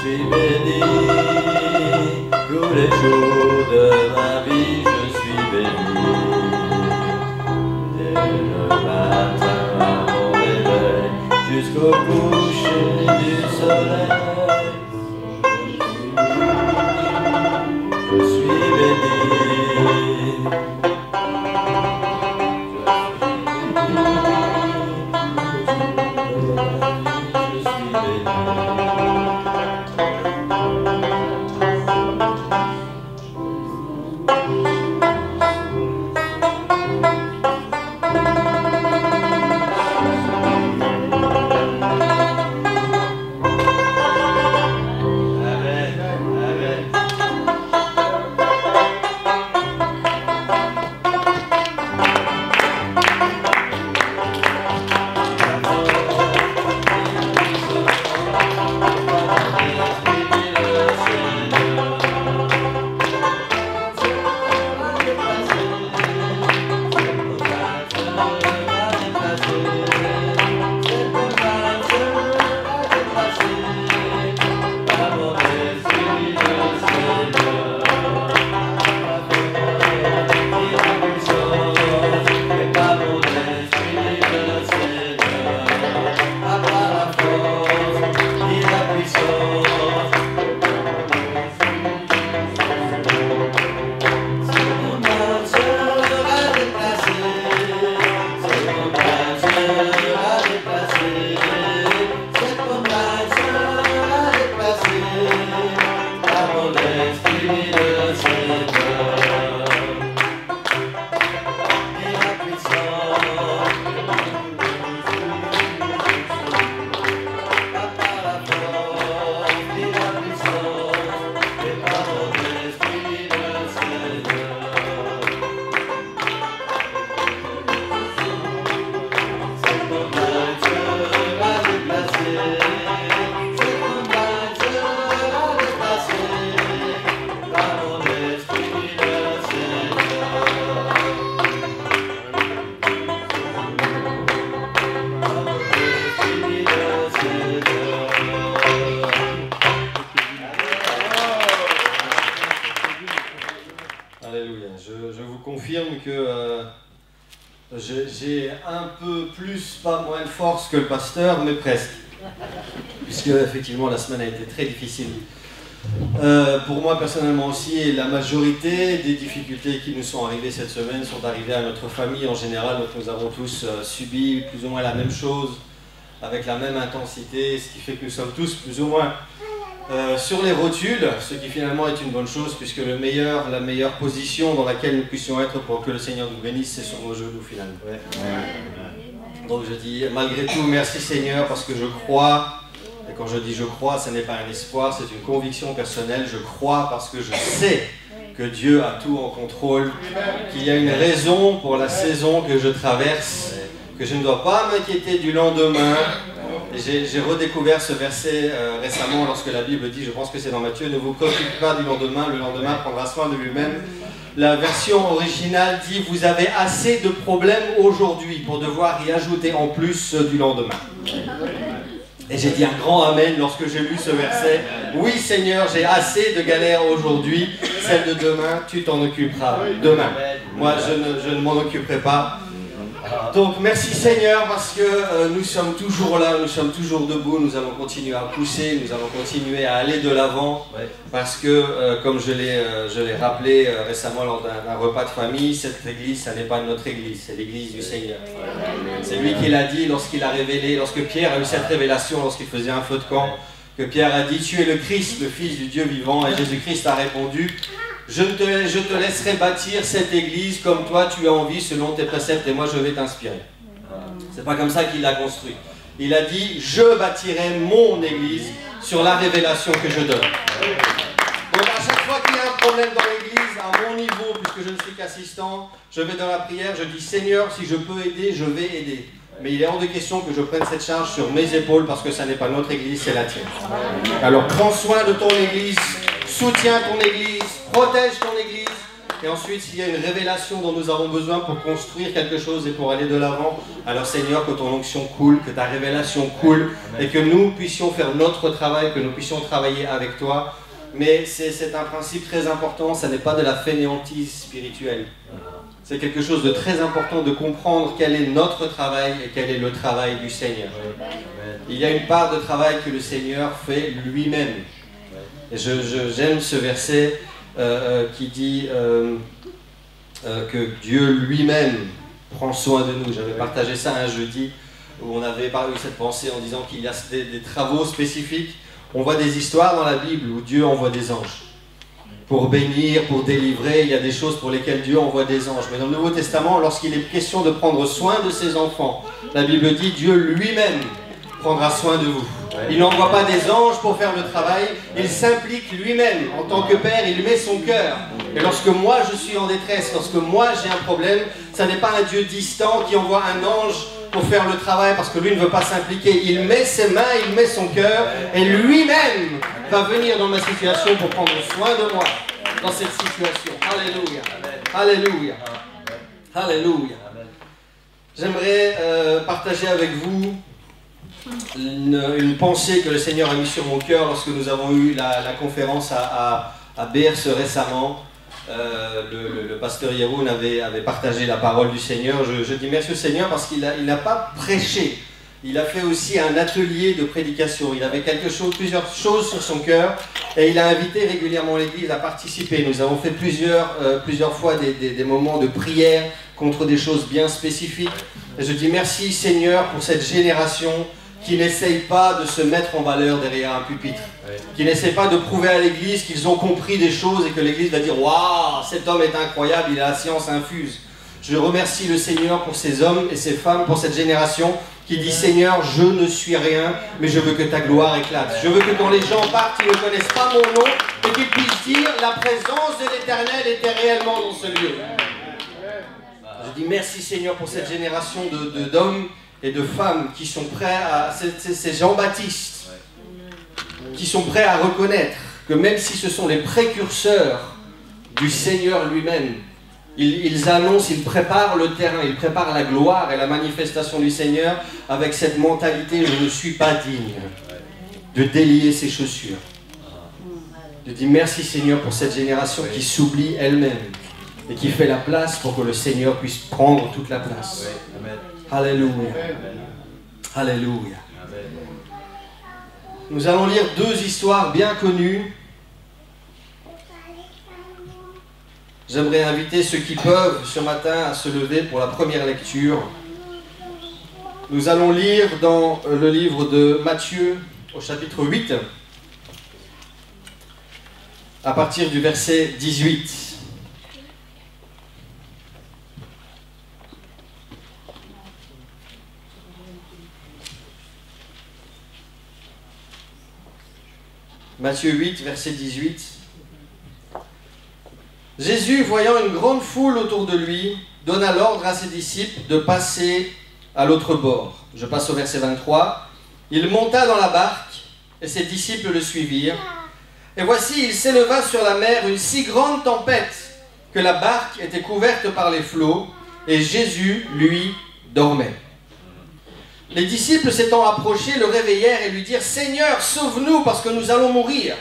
suis béni, tous les jours de ma vie je suis béni. Dès le matin à mon réveil, jusqu'au coucher du soleil, je suis béni. Alléluia. Je vous confirme que j'ai un peu plus, pas moins de force que le pasteur, mais presque. Puisque effectivement la semaine a été très difficile. Pour moi personnellement aussi, et la majorité des difficultés qui nous sont arrivées cette semaine sont arrivées à notre famille en général. Donc nous avons tous subi plus ou moins la même chose, avec la même intensité, ce qui fait que nous sommes tous plus ou moins sur les rotules, ce qui finalement est une bonne chose, puisque la meilleure position dans laquelle nous puissions être pour que le Seigneur nous bénisse, c'est sur nos genoux finalement. Donc je dis malgré tout merci Seigneur, parce que je crois, et quand je dis je crois, ce n'est pas un espoir, c'est une conviction personnelle. Je crois parce que je sais que Dieu a tout en contrôle, qu'il y a une raison pour la saison que je traverse, que je ne dois pas m'inquiéter du lendemain. J'ai redécouvert ce verset récemment lorsque la Bible dit, je pense que c'est dans Matthieu, ne vous préoccupez pas du lendemain, le lendemain prendra soin de lui-même. La version originale dit, vous avez assez de problèmes aujourd'hui pour devoir y ajouter en plus ceux du lendemain. Et j'ai dit un grand amen lorsque j'ai lu ce verset. Oui Seigneur, j'ai assez de galères aujourd'hui, celle de demain, tu t'en occuperas demain. Moi je ne m'en occuperai pas. Donc merci Seigneur, parce que nous sommes toujours là, nous sommes toujours debout, nous allons continuer à pousser, nous allons continuer à aller de l'avant, parce que comme je l'ai rappelé récemment lors d'un repas de famille, cette église, ça n'est pas notre église, c'est l'église du Seigneur. C'est lui qui l'a dit lorsqu'il a révélé, lorsque Pierre a eu cette révélation, lorsqu'il faisait un feu de camp, que Pierre a dit, tu es le Christ, le Fils du Dieu vivant, et Jésus-Christ a répondu, je te laisserai bâtir cette église comme toi tu as envie selon tes préceptes et moi je vais t'inspirer. C'est pas comme ça qu'il l'a construit. Il a dit, je bâtirai mon église sur la révélation que je donne. Donc à chaque fois qu'il y a un problème dans l'église, à mon niveau, puisque je ne suis qu'assistant, je vais dans la prière, je dis Seigneur, si je peux aider, je vais aider. Mais il est hors de question que je prenne cette charge sur mes épaules parce que ça n'est pas notre église, c'est la tienne. Alors prends soin de ton église, soutiens ton église, protège ton église, Et ensuite, s'il y a une révélation dont nous avons besoin pour construire quelque chose et pour aller de l'avant, alors Seigneur, que ton onction coule, que ta révélation coule, et que nous puissions faire notre travail, que nous puissions travailler avec toi. Mais c'est un principe très important, ça n'est pas de la fainéantise spirituelle. C'est quelque chose de très important de comprendre quel est notre travail et quel est le travail du Seigneur. Il y a une part de travail que le Seigneur fait lui-même. Et j'aime ce verset qui dit que Dieu lui-même prend soin de nous. J'avais partagé ça un jeudi où on avait eu cette pensée en disant qu'il y a des travaux spécifiques. On voit des histoires dans la Bible où Dieu envoie des anges. Pour bénir, pour délivrer, il y a des choses pour lesquelles Dieu envoie des anges. Mais dans le Nouveau Testament, lorsqu'il est question de prendre soin de ses enfants, la Bible dit Dieu lui-même prendra soin de vous. Il n'envoie pas des anges pour faire le travail, il s'implique lui-même. En tant que père, il met son cœur. Et lorsque moi je suis en détresse, lorsque moi j'ai un problème, ça n'est pas un Dieu distant qui envoie un ange pour faire le travail parce que lui ne veut pas s'impliquer. Il met ses mains, il met son cœur et lui-même va venir dans ma situation pour prendre soin de moi dans cette situation. Alléluia. Alléluia. Alléluia. J'aimerais partager avec vous une pensée que le Seigneur a mise sur mon cœur lorsque nous avons eu la conférence à Beers récemment. Le pasteur Yeroun avait partagé la parole du Seigneur. Je dis merci au Seigneur parce qu'il n'a pas prêché. Il a fait aussi un atelier de prédication. Il avait plusieurs choses sur son cœur et il a invité régulièrement l'Église à participer. Nous avons fait plusieurs fois des moments de prière contre des choses bien spécifiques. Et je dis merci Seigneur pour cette génération qui n'essayent pas de se mettre en valeur derrière un pupitre, qui n'essayent pas de prouver à l'Église qu'ils ont compris des choses et que l'Église va dire « Waouh, cet homme est incroyable, il a la science infuse ». Je remercie le Seigneur pour ces hommes et ces femmes, pour cette génération qui dit « Seigneur, je ne suis rien, mais je veux que ta gloire éclate. Je veux que quand les gens partent, ils ne connaissent pas mon nom et qu'ils puissent dire « La présence de l'Éternel était réellement dans ce lieu ». Je dis merci Seigneur pour cette génération d'hommes et de femmes qui sont prêts à, ces Jean-Baptiste, qui sont prêts à reconnaître que même si ce sont les précurseurs du Seigneur lui-même, ils annoncent, ils préparent le terrain, ils préparent la gloire et la manifestation du Seigneur avec cette mentalité « je ne suis pas digne » de délier ses chaussures. Je dis merci Seigneur pour cette génération qui s'oublie elle-même et qui fait la place pour que le Seigneur puisse prendre toute la place. Alléluia. Alléluia. Nous allons lire deux histoires bien connues. J'aimerais inviter ceux qui peuvent ce matin à se lever pour la première lecture. Nous allons lire dans le livre de Matthieu au chapitre 8, à partir du verset 18. Matthieu 8, verset 18. Jésus, voyant une grande foule autour de lui, donna l'ordre à ses disciples de passer à l'autre bord. Je passe au verset 23. Il monta dans la barque, et ses disciples le suivirent. Et voici, il s'éleva sur la mer une si grande tempête que la barque était couverte par les flots, et Jésus, lui, dormait. Les disciples s'étant approchés le réveillèrent et lui dirent « Seigneur, sauve-nous parce que nous allons mourir !»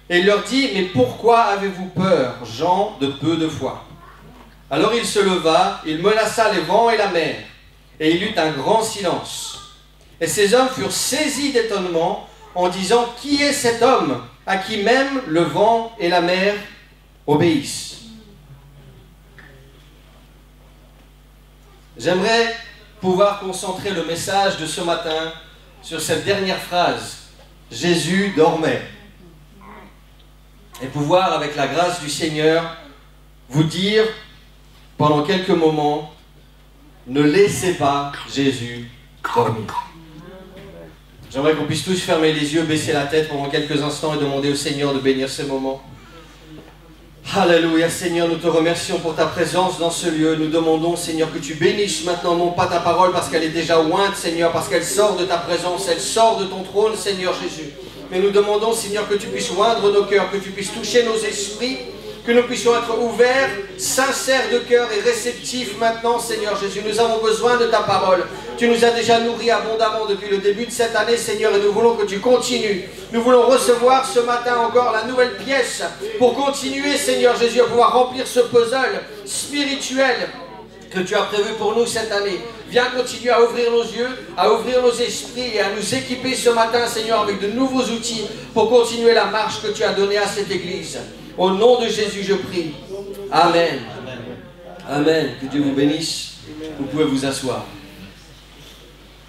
Et il leur dit « Mais pourquoi avez-vous peur, gens de peu de foi ?» Alors il se leva, il menaça les vents et la mer, et il eut un grand silence. Et ces hommes furent saisis d'étonnement en disant « Qui est cet homme à qui même le vent et la mer obéissent ?» J'aimerais pouvoir concentrer le message de ce matin sur cette dernière phrase. Jésus dormait. Et pouvoir, avec la grâce du Seigneur, vous dire pendant quelques moments, ne laissez pas Jésus dormir. J'aimerais qu'on puisse tous fermer les yeux, baisser la tête pendant quelques instants et demander au Seigneur de bénir ces moments. Alléluia, Seigneur, nous te remercions pour ta présence dans ce lieu. Nous demandons, Seigneur, que tu bénisses maintenant, non pas ta parole parce qu'elle est déjà ointe, Seigneur, parce qu'elle sort de ta présence, elle sort de ton trône, Seigneur Jésus. Mais nous demandons, Seigneur, que tu puisses oindre nos cœurs, que tu puisses toucher nos esprits, Que nous puissions être ouverts, sincères de cœur et réceptifs maintenant, Seigneur Jésus. Nous avons besoin de ta parole. Tu nous as déjà nourris abondamment depuis le début de cette année, Seigneur, et nous voulons que tu continues. Nous voulons recevoir ce matin encore la nouvelle pièce pour continuer, Seigneur Jésus, à pouvoir remplir ce puzzle spirituel que tu as prévu pour nous cette année. Viens continuer à ouvrir nos yeux, à ouvrir nos esprits et à nous équiper ce matin, Seigneur, avec de nouveaux outils pour continuer la marche que tu as donnée à cette Église. Au nom de Jésus, je prie. Amen. Amen. Que Dieu vous bénisse. Vous pouvez vous asseoir.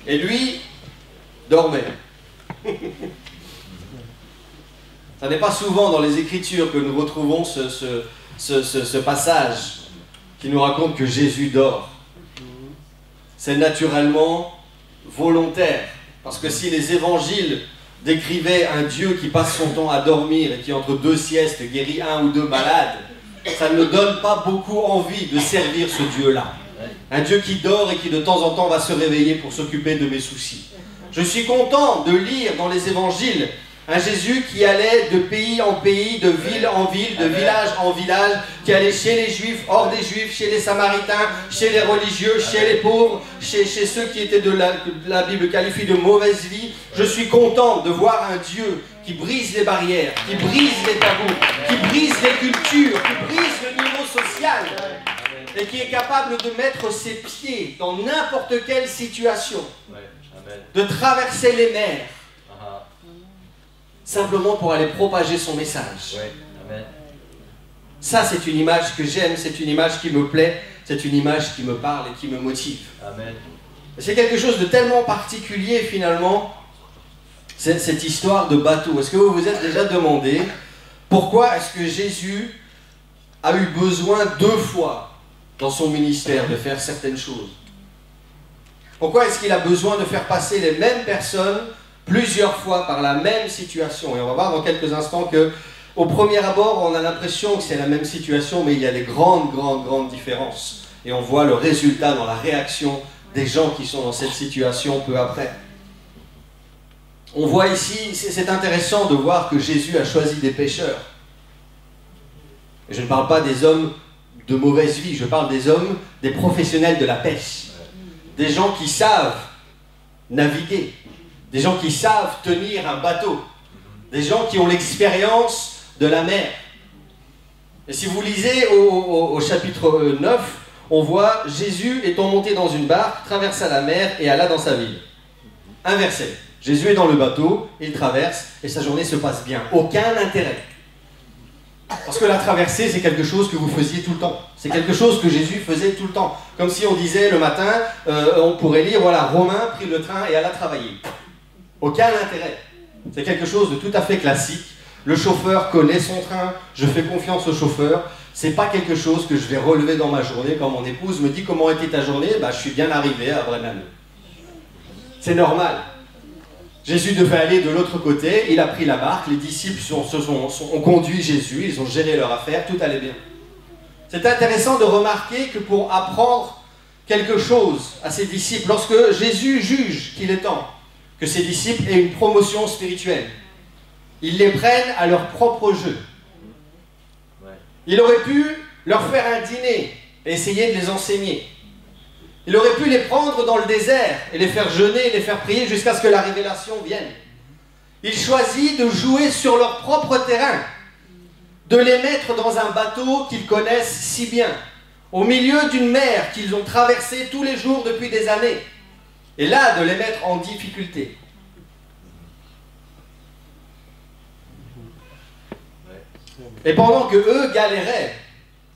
Et lui dormait. Ça n'est pas souvent dans les Écritures que nous retrouvons ce passage qui nous raconte que Jésus dort. C'est naturellement volontaire. Parce que si les évangiles décrivait un Dieu qui passe son temps à dormir et qui entre deux siestes guérit un ou deux malades, ça ne donne pas beaucoup envie de servir ce Dieu-là. Un Dieu qui dort et qui de temps en temps va se réveiller pour s'occuper de mes soucis. Je suis content de lire dans les évangiles un Jésus qui allait de pays en pays, de ville en ville, de village en village, qui allait chez les Juifs, hors des Juifs, chez les Samaritains, chez les religieux, chez les pauvres, chez ceux qui étaient de la Bible qualifie de mauvaise vie. Je suis content de voir un Dieu qui brise les barrières, qui brise les tabous, qui brise les cultures, qui brise le niveau social et qui est capable de mettre ses pieds dans n'importe quelle situation, de traverser les mers, simplement pour aller propager son message. Ça, c'est une image que j'aime, c'est une image qui me plaît, c'est une image qui me parle et qui me motive. C'est quelque chose de tellement particulier, finalement, cette histoire de bateau. Est-ce que vous vous êtes déjà demandé pourquoi est-ce que Jésus a eu besoin 2 fois dans son ministère de faire certaines choses? Pourquoi est-ce qu'il a besoin de faire passer les mêmes personnes plusieurs fois par la même situation? Et on va voir dans quelques instants que, au premier abord, on a l'impression que c'est la même situation, mais il y a des grandes différences. Et on voit le résultat dans la réaction des gens qui sont dans cette situation peu après. On voit ici, c'est intéressant de voir que Jésus a choisi des pêcheurs. Et je ne parle pas des hommes de mauvaise vie, je parle des hommes, des professionnels de la pêche. Des gens qui savent naviguer. Des gens qui savent tenir un bateau. Des gens qui ont l'expérience de la mer. Et si vous lisez au chapitre 9, on voit Jésus étant monté dans une barque, traversa la mer et alla dans sa ville. Inversé. Jésus est dans le bateau, il traverse et sa journée se passe bien. Aucun intérêt. Parce que la traversée, c'est quelque chose que vous faisiez tout le temps. C'est quelque chose que Jésus faisait tout le temps. Comme si on disait le matin, on pourrait lire, voilà, Romain prit le train et alla travailler. Aucun intérêt. C'est quelque chose de tout à fait classique. Le chauffeur connaît son train, je fais confiance au chauffeur. C'est pas quelque chose que je vais relever dans ma journée. Quand mon épouse me dit comment était ta journée, je suis bien arrivé à Brennan. C'est normal. Jésus devait aller de l'autre côté, il a pris la barque, les disciples ont conduit Jésus, ils ont géré leur affaire, tout allait bien. C'est intéressant de remarquer que pour apprendre quelque chose à ses disciples, lorsque Jésus juge qu'il est temps que ses disciples aient une promotion spirituelle, ils les prennent à leur propre jeu. Il aurait pu leur faire un dîner et essayer de les enseigner. Il aurait pu les prendre dans le désert et les faire jeûner et les faire prier jusqu'à ce que la révélation vienne. Il choisit de jouer sur leur propre terrain, de les mettre dans un bateau qu'ils connaissent si bien, au milieu d'une mer qu'ils ont traversée tous les jours depuis des années, et là de les mettre en difficulté. Et pendant que eux galéraient,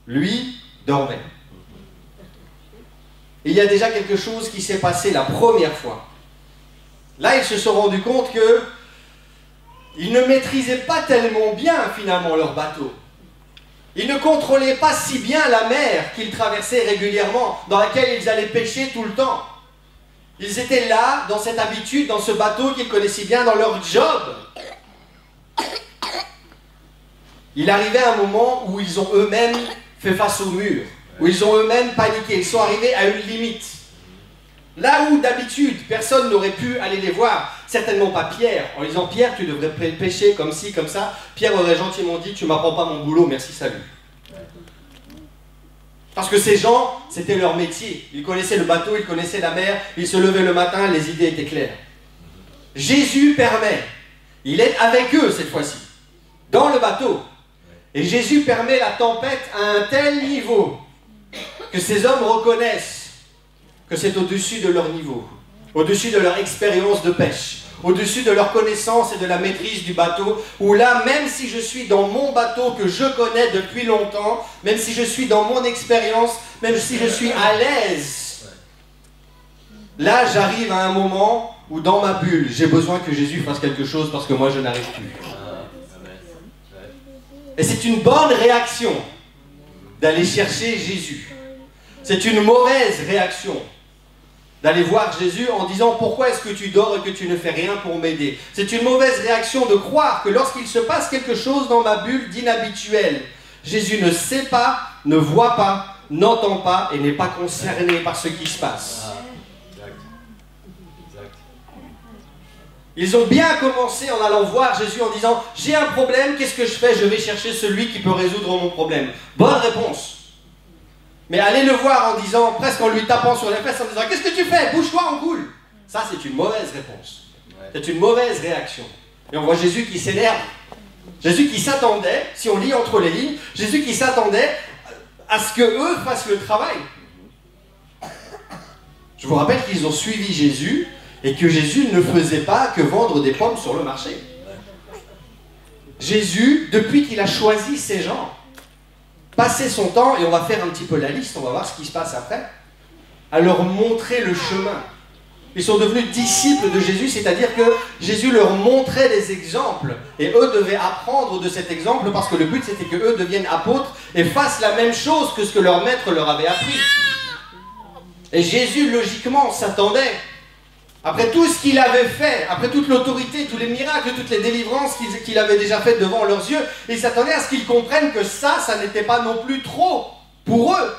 lui dormait. Et il y a déjà quelque chose qui s'est passé la première fois. Là, ils se sont rendus compte qu'ils ne maîtrisaient pas tellement bien, finalement, leur bateau. Ils ne contrôlaient pas si bien la mer qu'ils traversaient régulièrement, dans laquelle ils allaient pêcher tout le temps. Ils étaient là, dans cette habitude, dans ce bateau qu'ils connaissaient bien dans leur job. Il arrivait un moment où ils ont eux-mêmes fait face au mur, où ils ont eux-mêmes paniqué, ils sont arrivés à une limite. Là où d'habitude personne n'aurait pu aller les voir, certainement pas Pierre, en disant Pierre tu devrais pêcher comme ci, comme ça, Pierre aurait gentiment dit tu m'apprends pas mon boulot, merci, salut. Parce que ces gens, c'était leur métier. Ils connaissaient le bateau, ils connaissaient la mer, ils se levaient le matin, les idées étaient claires. Jésus permet, il est avec eux cette fois-ci, dans le bateau. Et Jésus permet la tempête à un tel niveau que ces hommes reconnaissent que c'est au-dessus de leur niveau, au-dessus de leur expérience de pêche, au-dessus de leur connaissance et de la maîtrise du bateau, où là, même si je suis dans mon bateau que je connais depuis longtemps, même si je suis dans mon expérience, même si je suis à l'aise, là, j'arrive à un moment où dans ma bulle, j'ai besoin que Jésus fasse quelque chose parce que moi, je n'arrive plus. Et c'est une bonne réaction d'aller chercher Jésus. C'est une mauvaise réaction d'aller voir Jésus en disant « Pourquoi est-ce que tu dors et que tu ne fais rien pour m'aider ?» C'est une mauvaise réaction de croire que lorsqu'il se passe quelque chose dans ma bulle d'inhabituel, Jésus ne sait pas, ne voit pas, n'entend pas et n'est pas concerné par ce qui se passe. Ils ont bien commencé en allant voir Jésus en disant « J'ai un problème, qu'est-ce que je fais? Je vais chercher celui qui peut résoudre mon problème. » Bonne réponse. Mais aller le voir en disant, presque en lui tapant sur les fesses, en disant « Qu'est-ce que tu fais? Bouge-toi, on coule !» Ça, c'est une mauvaise réponse. C'est une mauvaise réaction. Et on voit Jésus qui s'énerve. Jésus qui s'attendait, si on lit entre les lignes, Jésus qui s'attendait à ce qu'eux fassent le travail. Je vous rappelle qu'ils ont suivi Jésus et que Jésus ne faisait pas que vendre des pommes sur le marché. Jésus, depuis qu'il a choisi ces gens, passait son temps, et on va faire un petit peu la liste, on va voir ce qui se passe après, à leur montrer le chemin. Ils sont devenus disciples de Jésus, c'est-à-dire que Jésus leur montrait des exemples, et eux devaient apprendre de cet exemple, parce que le but c'était qu'eux deviennent apôtres et fassent la même chose que ce que leur maître leur avait appris. Et Jésus, logiquement, s'attendait, après tout ce qu'il avait fait, après toute l'autorité, tous les miracles, toutes les délivrances qu'il avait déjà faites devant leurs yeux, il s'attendait à ce qu'ils comprennent que ça n'était pas non plus trop pour eux.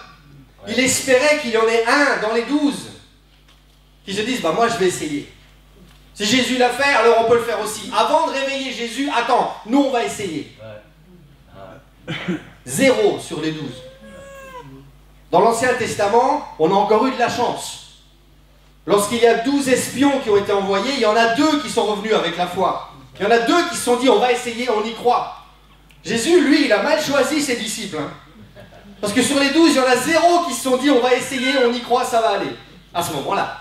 Il espérait qu'il y en ait un dans les 12 qui se disent, bah moi je vais essayer. Si Jésus l'a fait, alors on peut le faire aussi. Avant de réveiller Jésus, attends, nous on va essayer. 0 sur les 12. Dans l'Ancien Testament, on a encore eu de la chance. Lorsqu'il y a 12 espions qui ont été envoyés, il y en a 2 qui sont revenus avec la foi. Il y en a 2 qui se sont dit, on va essayer, on y croit. Jésus, lui, il a mal choisi ses disciples. Parce que sur les 12, il y en a 0 qui se sont dit, on va essayer, on y croit, ça va aller. À ce moment-là.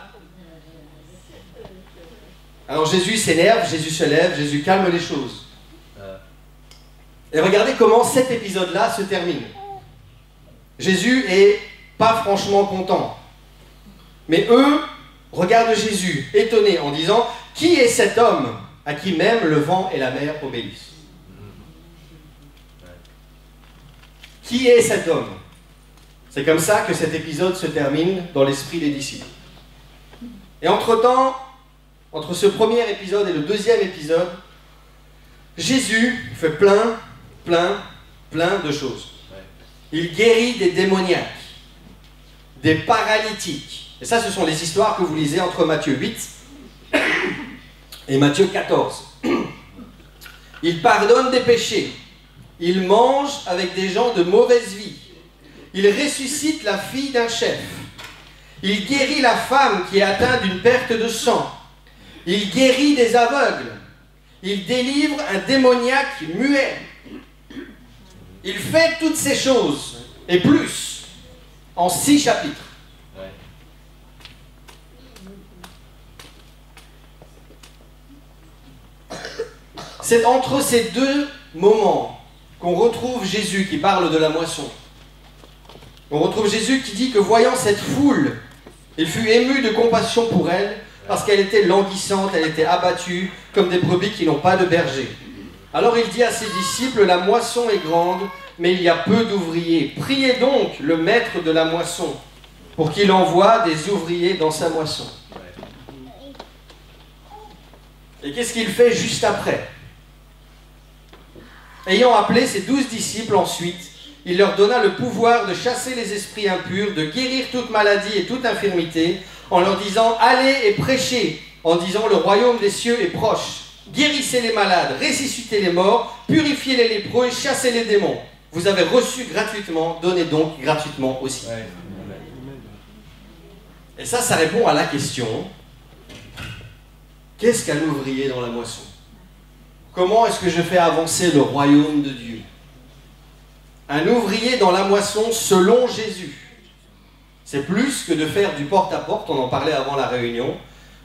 Alors Jésus s'énerve, Jésus se lève, Jésus calme les choses. Et regardez comment cet épisode-là se termine. Jésus est pas franchement content. Mais eux regardent Jésus, étonnés, en disant « Qui est cet homme à qui même le vent et la mer obéissent ?» Qui est cet homme? C'est comme ça que cet épisode se termine dans l'esprit des disciples. Et entre-temps, entre ce premier épisode et le deuxième épisode, Jésus fait plein de choses. Il guérit des démoniaques, des paralytiques. Et ça, ce sont les histoires que vous lisez entre Matthieu 8 et Matthieu 14. Il pardonne des péchés. Il mange avec des gens de mauvaise vie. Il ressuscite la fille d'un chef. Il guérit la femme qui est atteinte d'une perte de sang. Il guérit des aveugles. Il délivre un démoniaque muet. Il fait toutes ces choses, et plus, en 6 chapitres. C'est entre ces 2 moments qu'on retrouve Jésus qui parle de la moisson. On retrouve Jésus qui dit que voyant cette foule, il fut ému de compassion pour elle, parce qu'elle était languissante, elle était abattue, comme des brebis qui n'ont pas de berger. Alors il dit à ses disciples, la moisson est grande, mais il y a peu d'ouvriers. Priez donc le maître de la moisson, pour qu'il envoie des ouvriers dans sa moisson. Et qu'est-ce qu'il fait juste après? Ayant appelé ses 12 disciples ensuite, il leur donna le pouvoir de chasser les esprits impurs, de guérir toute maladie et toute infirmité, en leur disant « Allez et prêchez », en disant « Le royaume des cieux est proche. Guérissez les malades, ressuscitez les morts, purifiez les lépreux et chassez les démons. vous avez reçu gratuitement, donnez donc gratuitement aussi. Ouais. Et ça répond à la question, qu'est-ce qu'un ouvrier dans la moisson? Comment est-ce que je fais avancer le royaume de Dieu? Un ouvrier dans la moisson selon Jésus, c'est plus que de faire du porte-à-porte, on en parlait avant la réunion,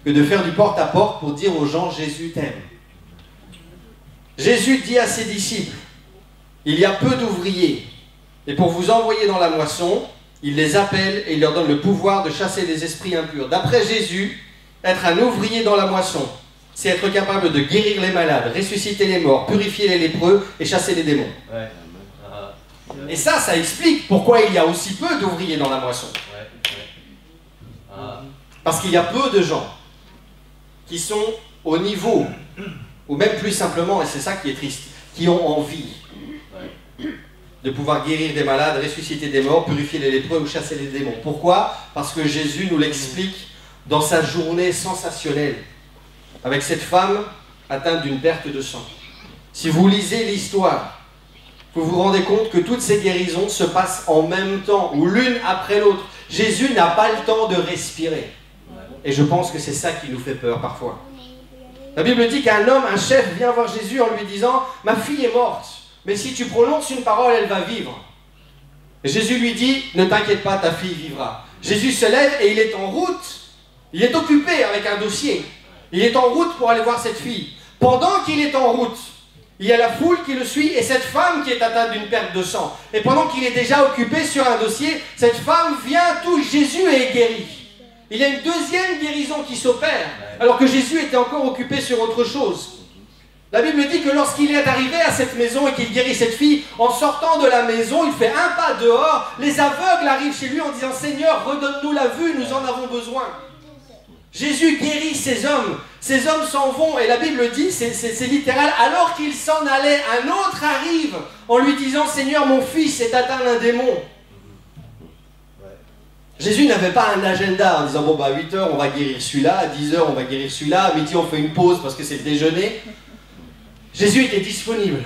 que de faire du porte-à-porte pour dire aux gens « Jésus t'aime ». Jésus dit à ses disciples, il y a peu d'ouvriers, et pour vous envoyer dans la moisson, il les appelle et il leur donne le pouvoir de chasser les esprits impurs. D'après Jésus, être un ouvrier dans la moisson, c'est être capable de guérir les malades, ressusciter les morts, purifier les lépreux et chasser les démons. Ouais. Et ça explique pourquoi il y a aussi peu d'ouvriers dans la moisson. Parce qu'il y a peu de gens qui sont au niveau, ou même plus simplement, et c'est ça qui est triste, qui ont envie de pouvoir guérir des malades, ressusciter des morts, purifier les lépreux ou chasser les démons. Pourquoi? Parce que Jésus nous l'explique dans sa journée sensationnelle, avec cette femme atteinte d'une perte de sang. Si vous lisez l'histoire, vous vous rendez compte que toutes ces guérisons se passent en même temps, ou l'une après l'autre. Jésus n'a pas le temps de respirer. Et je pense que c'est ça qui nous fait peur parfois. La Bible dit qu'un homme, un chef, vient voir Jésus en lui disant « Ma fille est morte, mais si tu prononces une parole, elle va vivre. » Et Jésus lui dit « Ne t'inquiète pas, ta fille vivra. » Jésus se lève et il est en route. Il est occupé avec un dossier. Il est en route pour aller voir cette fille. Pendant qu'il est en route, il y a la foule qui le suit et cette femme qui est atteinte d'une perte de sang. Et pendant qu'il est déjà occupé sur un dossier, cette femme vient, touche Jésus et est guérie. Il y a une deuxième guérison qui s'opère, alors que Jésus était encore occupé sur autre chose. La Bible dit que lorsqu'il est arrivé à cette maison et qu'il guérit cette fille, en sortant de la maison, il fait un pas dehors, les aveugles arrivent chez lui en disant « Seigneur, redonne-nous la vue, nous en avons besoin ». Jésus guérit ces hommes s'en vont, et la Bible dit, c'est littéral, alors qu'il s'en allait, un autre arrive en lui disant « Seigneur, mon fils est atteint d'un démon ». Jésus n'avait pas un agenda en disant « Bon, à 8h, on va guérir celui-là, à 10h, on va guérir celui-là, à midi, on fait une pause parce que c'est le déjeuner ». Jésus était disponible.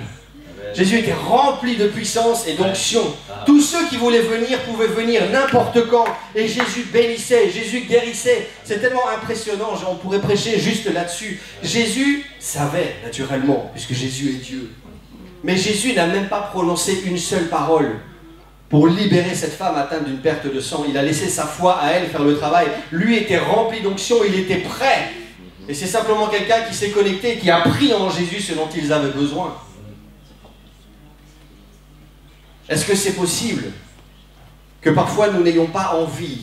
Jésus était rempli de puissance et d'onction. Tous ceux qui voulaient venir pouvaient venir n'importe quand. Et Jésus bénissait, Jésus guérissait. C'est tellement impressionnant, on pourrait prêcher juste là-dessus. Jésus savait naturellement, puisque Jésus est Dieu. Mais Jésus n'a même pas prononcé une seule parole pour libérer cette femme atteinte d'une perte de sang. Il a laissé sa foi à elle faire le travail. Lui était rempli d'onction, il était prêt. Et c'est simplement quelqu'un qui s'est connecté, qui a pris en Jésus ce dont ils avaient besoin. Est-ce que c'est possible que parfois nous n'ayons pas envie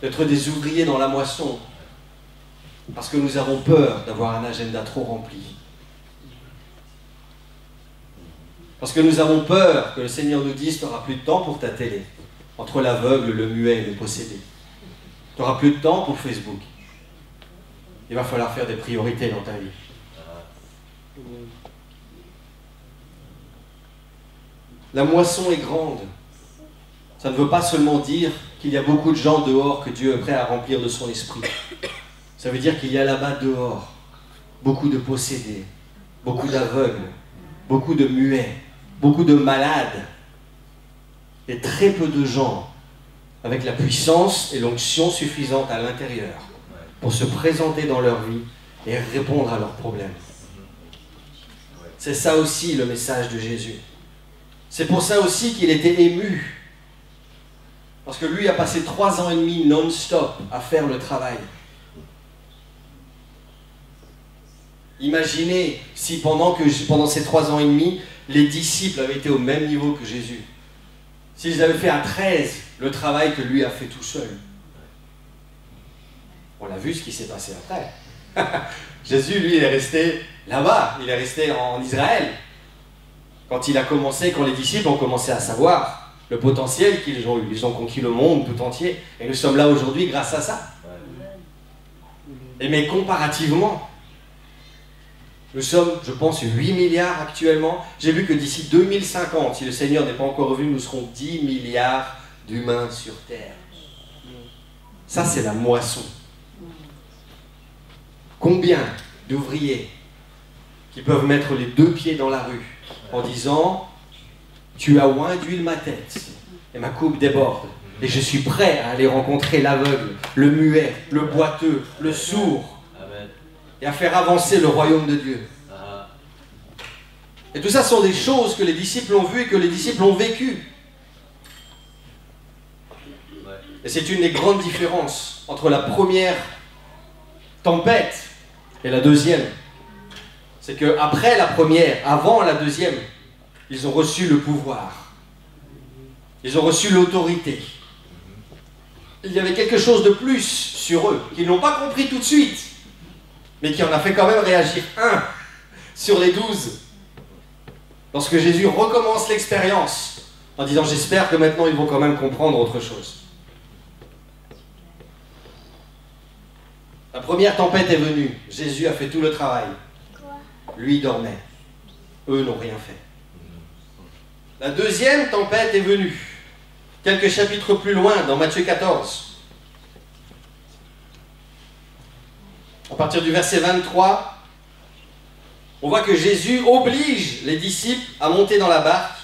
d'être des ouvriers dans la moisson parce que nous avons peur d'avoir un agenda trop rempli? Parce que nous avons peur que le Seigneur nous dise « Tu n'auras plus de temps pour ta télé, entre l'aveugle, le muet et le possédé. Tu n'auras plus de temps pour Facebook. Il va falloir faire des priorités dans ta vie. » La moisson est grande. Ça ne veut pas seulement dire qu'il y a beaucoup de gens dehors que Dieu est prêt à remplir de son esprit. Ça veut dire qu'il y a là-bas dehors beaucoup de possédés, beaucoup d'aveugles, beaucoup de muets, beaucoup de malades et très peu de gens avec la puissance et l'onction suffisante à l'intérieur pour se présenter dans leur vie et répondre à leurs problèmes. C'est ça aussi le message de Jésus. C'est pour ça aussi qu'il était ému. Parce que lui a passé 3 ans et demi non-stop à faire le travail. Imaginez si pendant ces 3 ans et demi, les disciples avaient été au même niveau que Jésus. S'ils avaient fait à 13 le travail que lui a fait tout seul. On a vu ce qui s'est passé après. Jésus, lui, il est resté là-bas. Il est resté en Israël. Quand les disciples ont commencé à savoir le potentiel qu'ils ont eu, ils ont conquis le monde tout entier, et nous sommes là aujourd'hui grâce à ça. Mais comparativement, nous sommes, je pense, 8 milliards actuellement. J'ai vu que d'ici 2050, si le Seigneur n'est pas encore revenu, nous serons 10 milliards d'humains sur Terre. Ça, c'est la moisson. Combien d'ouvriers qui peuvent mettre les 2 pieds dans la rue en disant tu as oint d'huile ma tête, et ma coupe déborde. Et je suis prêt à aller rencontrer l'aveugle, le muet, le boiteux, le sourd, et à faire avancer le royaume de Dieu. Et tout ça sont des choses que les disciples ont vues et que les disciples ont vécues. Et c'est une des grandes différences entre la première tempête et la deuxième. C'est qu'après la première, avant la deuxième, ils ont reçu le pouvoir. Ils ont reçu l'autorité. Il y avait quelque chose de plus sur eux, qu'ils n'ont pas compris tout de suite, mais qui en a fait quand même réagir un sur les 12. Lorsque Jésus recommence l'expérience, en disant « J'espère que maintenant ils vont quand même comprendre autre chose ». La première tempête est venue, Jésus a fait tout le travail. Lui dormait, eux n'ont rien fait. La deuxième tempête est venue, quelques chapitres plus loin, dans Matthieu 14. À partir du verset 23, on voit que Jésus oblige les disciples à monter dans la barque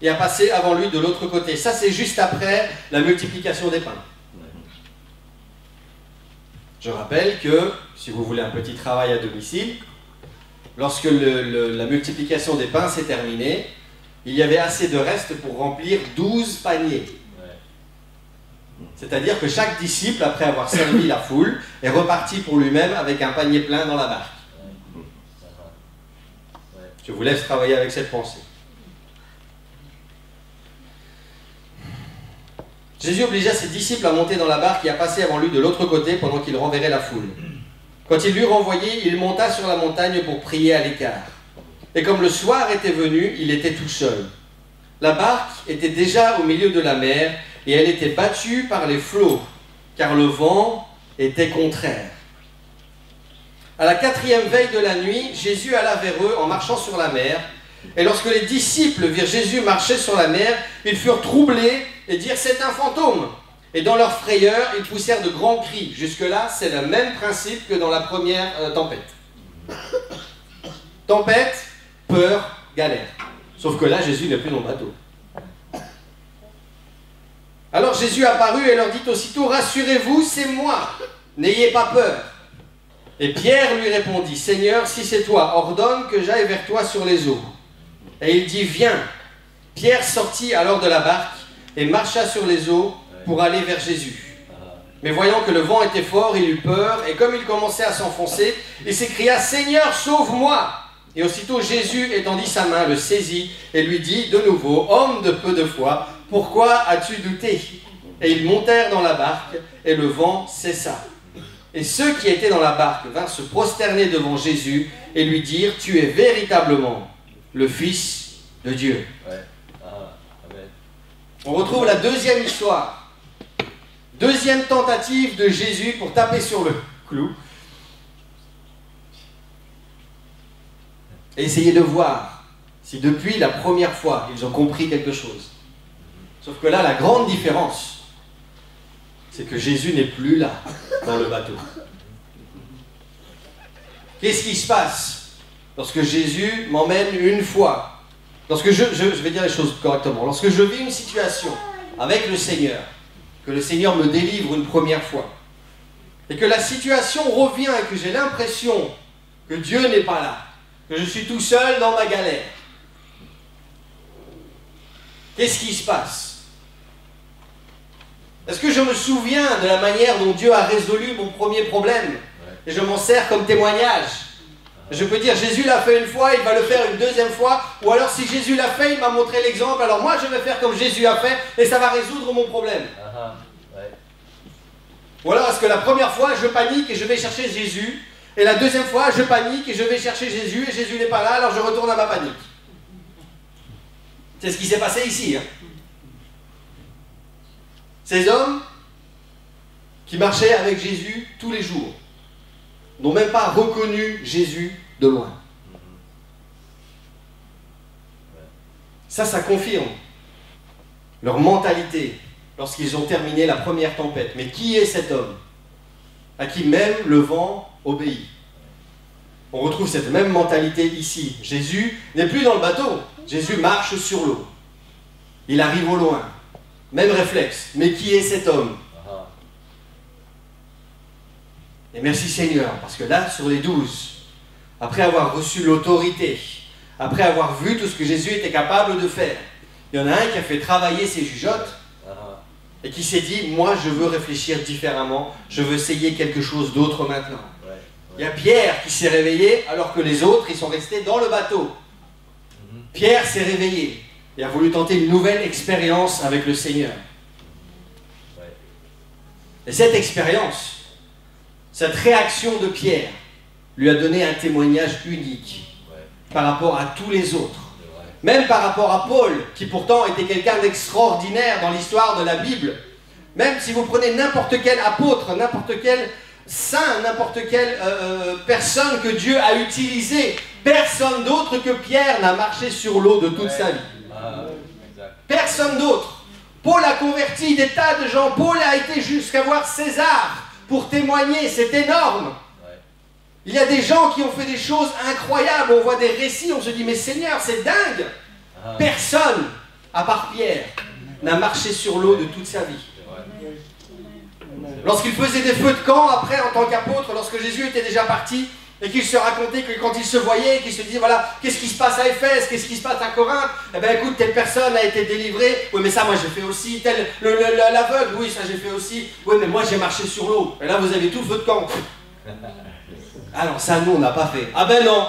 et à passer avant lui de l'autre côté. Ça, c'est juste après la multiplication des pains. Je rappelle que, si vous voulez un petit travail à domicile, lorsque la multiplication des pains s'est terminée, il y avait assez de reste pour remplir 12 paniers. C'est-à-dire que chaque disciple, après avoir servi la foule, est reparti pour lui-même avec un panier plein dans la barque. Je vous laisse travailler avec cette pensée. Jésus obligea ses disciples à monter dans la barque et à passer avant lui de l'autre côté pendant qu'il renverrait la foule. Quand il l'eut renvoyé, il monta sur la montagne pour prier à l'écart. Et comme le soir était venu, il était tout seul. La barque était déjà au milieu de la mer et elle était battue par les flots, car le vent était contraire. À la 4e veille de la nuit, Jésus alla vers eux en marchant sur la mer. Et lorsque les disciples virent Jésus marcher sur la mer, ils furent troublés et dirent « C'est un fantôme !» Et dans leur frayeur, ils poussèrent de grands cris. Jusque-là, c'est le même principe que dans la première tempête. Tempête, peur, galère. Sauf que là, Jésus n'est plus dans le bateau. Alors Jésus apparut et leur dit aussitôt « Rassurez-vous, c'est moi, n'ayez pas peur !» Et Pierre lui répondit « Seigneur, si c'est toi, ordonne que j'aille vers toi sur les eaux. » Et il dit « Viens !» Pierre sortit alors de la barque et marcha sur les eaux pour aller vers Jésus. Mais voyant que le vent était fort, il eut peur, et comme il commençait à s'enfoncer, il s'écria « Seigneur, sauve-moi !» Et aussitôt Jésus étendit sa main, le saisit, et lui dit de nouveau « Homme de peu de foi, pourquoi as-tu douté ?» Et ils montèrent dans la barque, et le vent cessa. Et ceux qui étaient dans la barque vinrent se prosterner devant Jésus, et lui dirent « Tu es véritablement le Fils de Dieu. » On retrouve la deuxième histoire. Deuxième tentative de Jésus pour taper sur le clou. Et essayer de voir si depuis la première fois, ils ont compris quelque chose. Sauf que là, la grande différence, c'est que Jésus n'est plus là, dans le bateau. Qu'est-ce qui se passe lorsque Jésus m'emmène une fois? Lorsque je vais dire les choses correctement. Lorsque je vis une situation avec le Seigneur, que le Seigneur me délivre une première fois, et que la situation revient et que j'ai l'impression que Dieu n'est pas là, que je suis tout seul dans ma galère, qu'est-ce qui se passe? Est-ce que je me souviens de la manière dont Dieu a résolu mon premier problème? Et je m'en sers comme témoignage. Je peux dire, Jésus l'a fait une fois, il va le faire une deuxième fois, ou alors si Jésus l'a fait, il m'a montré l'exemple, alors moi je vais faire comme Jésus a fait, et ça va résoudre mon problème. Ou alors est-ce que la première fois, je panique et je vais chercher Jésus, et la deuxième fois, je panique et je vais chercher Jésus, et Jésus n'est pas là, alors je retourne à ma panique. C'est ce qui s'est passé ici. Ces hommes qui marchaient avec Jésus tous les jours n'ont même pas reconnu Jésus de loin. Ça confirme leur mentalité lorsqu'ils ont terminé la première tempête. Mais qui est cet homme à qui même le vent obéit? On retrouve cette même mentalité ici. Jésus n'est plus dans le bateau. Jésus marche sur l'eau. Il arrive au loin. Même réflexe. Mais qui est cet homme? Et merci Seigneur, parce que là, sur les 12, après avoir reçu l'autorité, après avoir vu tout ce que Jésus était capable de faire, il y en a un qui a fait travailler ses jugeotes et qui s'est dit, moi je veux réfléchir différemment, je veux essayer quelque chose d'autre maintenant. Il y a Pierre qui s'est réveillé alors que les autres, ils sont restés dans le bateau. Pierre s'est réveillé et a voulu tenter une nouvelle expérience avec le Seigneur. Et cette expérience, cette réaction de Pierre lui a donné un témoignage unique par rapport à tous les autres. Même par rapport à Paul, qui pourtant était quelqu'un d'extraordinaire dans l'histoire de la Bible. Même si vous prenez n'importe quel apôtre, n'importe quel saint, n'importe quelle personne que Dieu a utilisée, personne d'autre que Pierre n'a marché sur l'eau de toute sa vie. Personne d'autre. Paul a converti des tas de gens. Paul a été jusqu'à voir César pour témoigner. C'est énorme. Il y a des gens qui ont fait des choses incroyables. On voit des récits, on se dit, mais Seigneur, c'est dingue. Personne, à part Pierre, n'a marché sur l'eau de toute sa vie. Lorsqu'il faisait des feux de camp, après, en tant qu'apôtre, lorsque Jésus était déjà parti, et qu'il se racontait que quand il se voyait, qu'il se disait, voilà, qu'est-ce qui se passe à Éphèse, qu'est-ce qui se passe à Corinthe? Eh bien écoute, telle personne a été délivrée, oui mais ça moi j'ai fait aussi, l'aveugle, oui ça j'ai fait aussi, oui mais moi j'ai marché sur l'eau, et là vous avez tout le feu de camp. Alors ça nous on n'a pas fait. Ah ben non.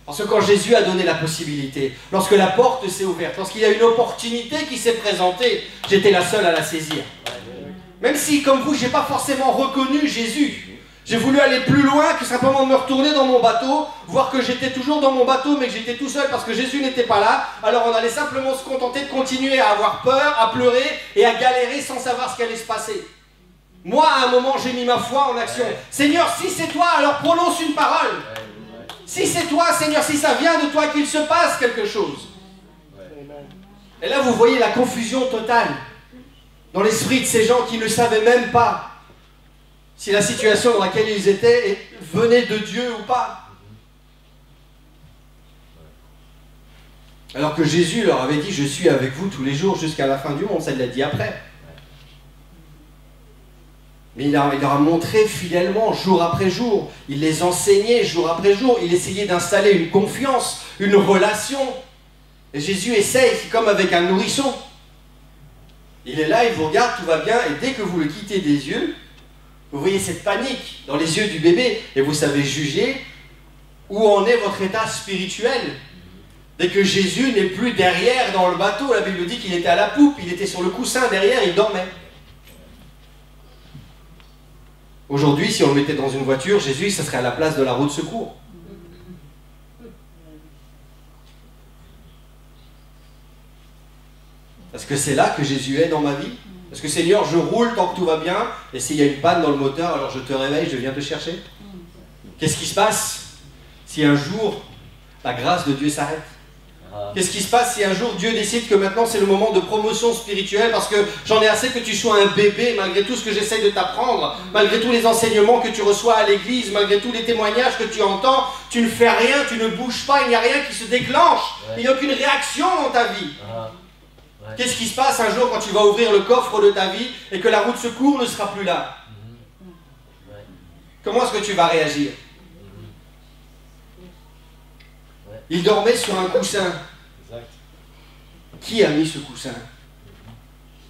Parce que quand Jésus a donné la possibilité, lorsque la porte s'est ouverte, lorsqu'il y a une opportunité qui s'est présentée, j'étais la seule à la saisir. Même si, comme vous, je n'ai pas forcément reconnu Jésus. J'ai voulu aller plus loin que simplement me retourner dans mon bateau, voir que j'étais toujours dans mon bateau, mais que j'étais tout seul parce que Jésus n'était pas là. Alors on allait simplement se contenter de continuer à avoir peur, à pleurer et à galérer sans savoir ce qui allait se passer. Moi, à un moment, j'ai mis ma foi en action. Seigneur, si c'est toi, alors prononce une parole. Si c'est toi, Seigneur, si ça vient de toi, qu'il se passe quelque chose. Et là, vous voyez la confusion totale dans l'esprit de ces gens qui ne savaient même pas si la situation dans laquelle ils étaient venait de Dieu ou pas. Alors que Jésus leur avait dit, je suis avec vous tous les jours jusqu'à la fin du monde, ça il l'a dit après. Mais il leur a montré fidèlement, jour après jour. Il les enseignait jour après jour. Il essayait d'installer une confiance, une relation. Et Jésus essaye, c'est comme avec un nourrisson. Il est là, il vous regarde, tout va bien, et dès que vous le quittez des yeux, vous voyez cette panique dans les yeux du bébé, et vous savez juger où en est votre état spirituel. Dès que Jésus n'est plus derrière dans le bateau, la Bible dit qu'il était à la poupe, il était sur le coussin derrière, il dormait. Aujourd'hui, si on le mettait dans une voiture, Jésus, ça serait à la place de la roue de secours. Est-ce que c'est là que Jésus est dans ma vie? Est-ce que Seigneur, je roule tant que tout va bien, et s'il y a une panne dans le moteur, alors je te réveille, je viens te chercher? Qu'est-ce qui se passe si un jour la grâce de Dieu s'arrête? Qu'est-ce qui se passe si un jour Dieu décide que maintenant c'est le moment de promotion spirituelle parce que j'en ai assez que tu sois un bébé malgré tout ce que j'essaye de t'apprendre, malgré tous les enseignements que tu reçois à l'église, malgré tous les témoignages que tu entends, tu ne fais rien, tu ne bouges pas, il n'y a rien qui se déclenche, il n'y a aucune réaction dans ta vie. Qu'est-ce qui se passe un jour quand tu vas ouvrir le coffre de ta vie et que la roue de secours ne sera plus là? Comment est-ce que tu vas réagir? Il dormait sur un coussin. Qui a mis ce coussin?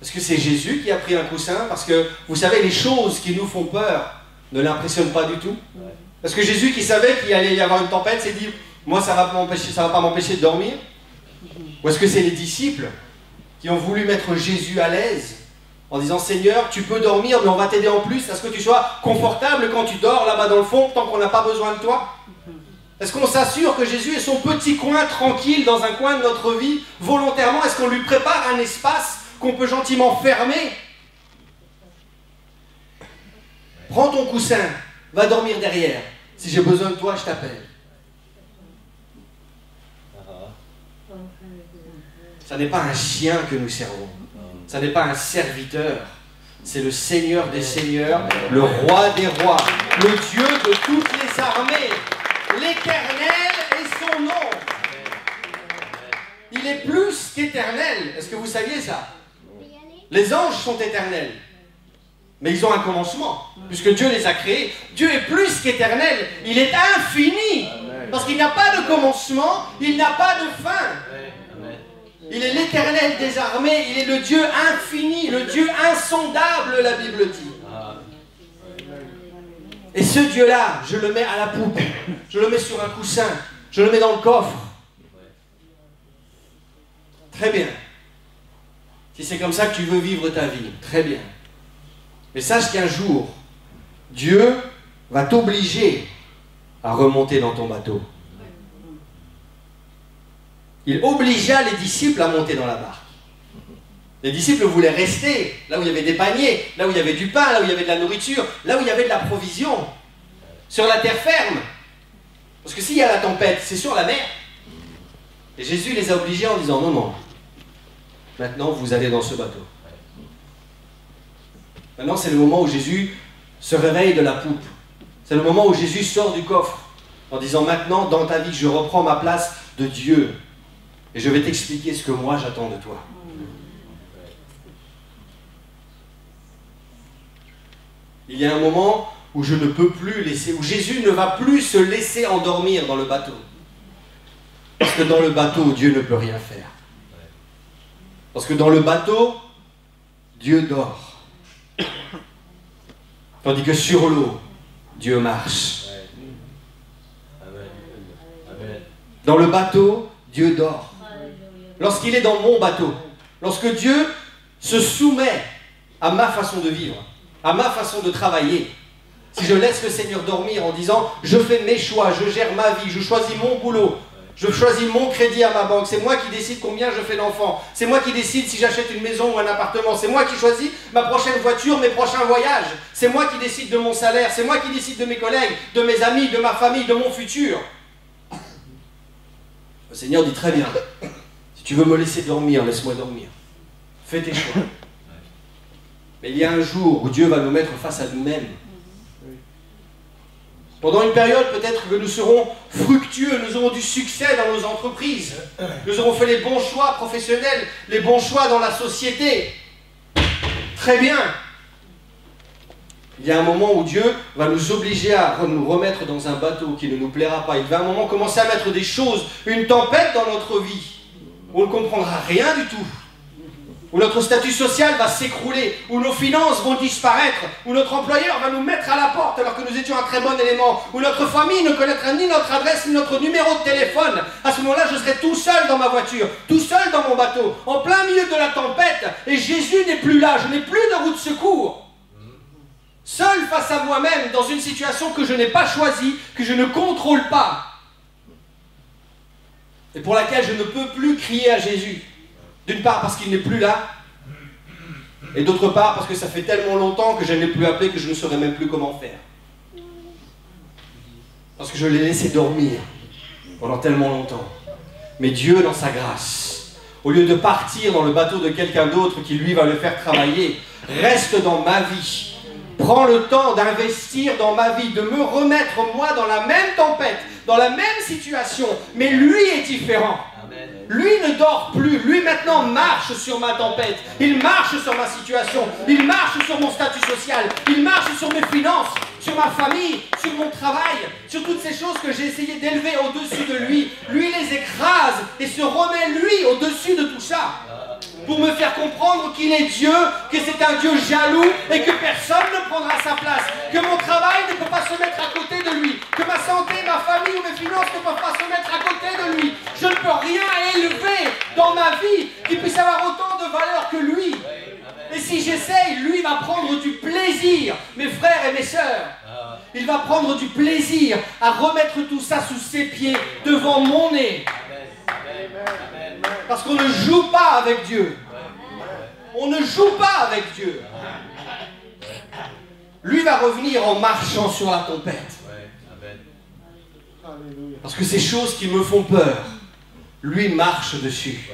Est-ce que c'est Jésus qui a pris un coussin? Parce que, vous savez, les choses qui nous font peur ne l'impressionnent pas du tout. Est-ce que Jésus, qui savait qu'il allait y avoir une tempête, s'est dit, moi, ça va pas m'empêcher de dormir? Ou est-ce que c'est les disciples qui ont voulu mettre Jésus à l'aise en disant, Seigneur, tu peux dormir, mais on va t'aider en plus à ce que tu sois confortable quand tu dors là-bas dans le fond, tant qu'on n'a pas besoin de toi? Est-ce qu'on s'assure que Jésus est son petit coin tranquille dans un coin de notre vie, volontairement? Est-ce qu'on lui prépare un espace qu'on peut gentiment fermer? Prends ton coussin, va dormir derrière. Si j'ai besoin de toi, je t'appelle. Ça n'est pas un chien que nous servons. Ça n'est pas un serviteur. C'est le Seigneur des Seigneurs, le Roi des Rois, le Dieu de toutes les armées. L'Éternel est son nom. il est plus qu'éternel. Est-ce que vous saviez ça? Les anges sont éternels. Mais ils ont un commencement, puisque Dieu les a créés. Dieu est plus qu'éternel, il est infini. Parce qu'il n'a pas de commencement, il n'a pas de fin. Il est l'Éternel des armées, il est le Dieu infini, le Dieu insondable, la Bible dit. Et ce Dieu-là, je le mets à la poupe, je le mets sur un coussin, je le mets dans le coffre. Très bien. Si c'est comme ça que tu veux vivre ta vie, très bien. Mais sache qu'un jour, Dieu va t'obliger à remonter dans ton bateau. Il obligea les disciples à monter dans la barque. Les disciples voulaient rester là où il y avait des paniers, là où il y avait du pain, là où il y avait de la nourriture, là où il y avait de la provision, sur la terre ferme. Parce que s'il y a la tempête, c'est sur la mer. Et Jésus les a obligés en disant non, non, maintenant vous allez dans ce bateau. Maintenant, c'est le moment où Jésus se réveille de la poupe. C'est le moment où Jésus sort du coffre en disant maintenant, dans ta vie, je reprends ma place de Dieu et je vais t'expliquer ce que moi j'attends de toi. Il y a un moment où je ne peux plus laisser, où Jésus ne va plus se laisser endormir dans le bateau. Parce que dans le bateau, Dieu ne peut rien faire. Parce que dans le bateau, Dieu dort. Tandis que sur l'eau, Dieu marche. Dans le bateau, Dieu dort. Lorsqu'il est dans mon bateau, lorsque Dieu se soumet à ma façon de vivre, à ma façon de travailler, si je laisse le Seigneur dormir en disant « je fais mes choix, je gère ma vie, je choisis mon boulot », je choisis mon crédit à ma banque, c'est moi qui décide combien je fais d'enfants, c'est moi qui décide si j'achète une maison ou un appartement, c'est moi qui choisis ma prochaine voiture, mes prochains voyages, c'est moi qui décide de mon salaire, c'est moi qui décide de mes collègues, de mes amis, de ma famille, de mon futur. Le Seigneur dit très bien, si tu veux me laisser dormir, laisse-moi dormir. Fais tes choix. Mais il y a un jour où Dieu va nous mettre face à nous-mêmes. Pendant une période, peut-être que nous serons fructueux, nous aurons du succès dans nos entreprises. Nous aurons fait les bons choix professionnels, les bons choix dans la société. Très bien. Il y a un moment où Dieu va nous obliger à nous remettre dans un bateau qui ne nous plaira pas. Il va à un moment commencer à mettre des choses, une tempête dans notre vie, où on ne comprendra rien du tout. Où notre statut social va s'écrouler, où nos finances vont disparaître, où notre employeur va nous mettre à la porte alors que nous étions un très bon élément, où notre famille ne connaîtra ni notre adresse ni notre numéro de téléphone. À ce moment-là, je serai tout seul dans ma voiture, tout seul dans mon bateau, en plein milieu de la tempête, et Jésus n'est plus là, je n'ai plus de roue de secours. Seul face à moi-même, dans une situation que je n'ai pas choisie, que je ne contrôle pas, et pour laquelle je ne peux plus crier à Jésus. D'une part parce qu'il n'est plus là, et d'autre part parce que ça fait tellement longtemps que je ne l'ai plus appelé que je ne saurais même plus comment faire. Parce que je l'ai laissé dormir pendant tellement longtemps. Mais Dieu, dans sa grâce, au lieu de partir dans le bateau de quelqu'un d'autre qui lui va le faire travailler, reste dans ma vie. Prends le temps d'investir dans ma vie, de me remettre moi dans la même tempête, dans la même situation, mais lui est différent. Lui ne dort plus, lui maintenant marche sur ma tempête, il marche sur ma situation, il marche sur mon statut social, il marche sur mes finances, sur ma famille, sur mon travail, sur toutes ces choses que j'ai essayé d'élever au-dessus de lui. Lui les écrase et se remet lui au-dessus de tout ça. Pour me faire comprendre qu'il est Dieu, que c'est un Dieu jaloux et que personne ne prendra sa place, que mon travail ne peut pas se mettre à côté de lui, que ma santé, ma famille ou mes finances ne peuvent pas se mettre à côté de lui. Je ne peux rien élever dans ma vie qui puisse avoir autant de valeur que lui. Et si j'essaye, lui va prendre du plaisir, mes frères et mes sœurs. Il va prendre du plaisir à remettre tout ça sous ses pieds, devant mon nez. Parce qu'on ne joue pas avec Dieu. On ne joue pas avec Dieu. Lui va revenir en marchant sur la tempête. Parce que ces choses qui me font peur, lui marche dessus.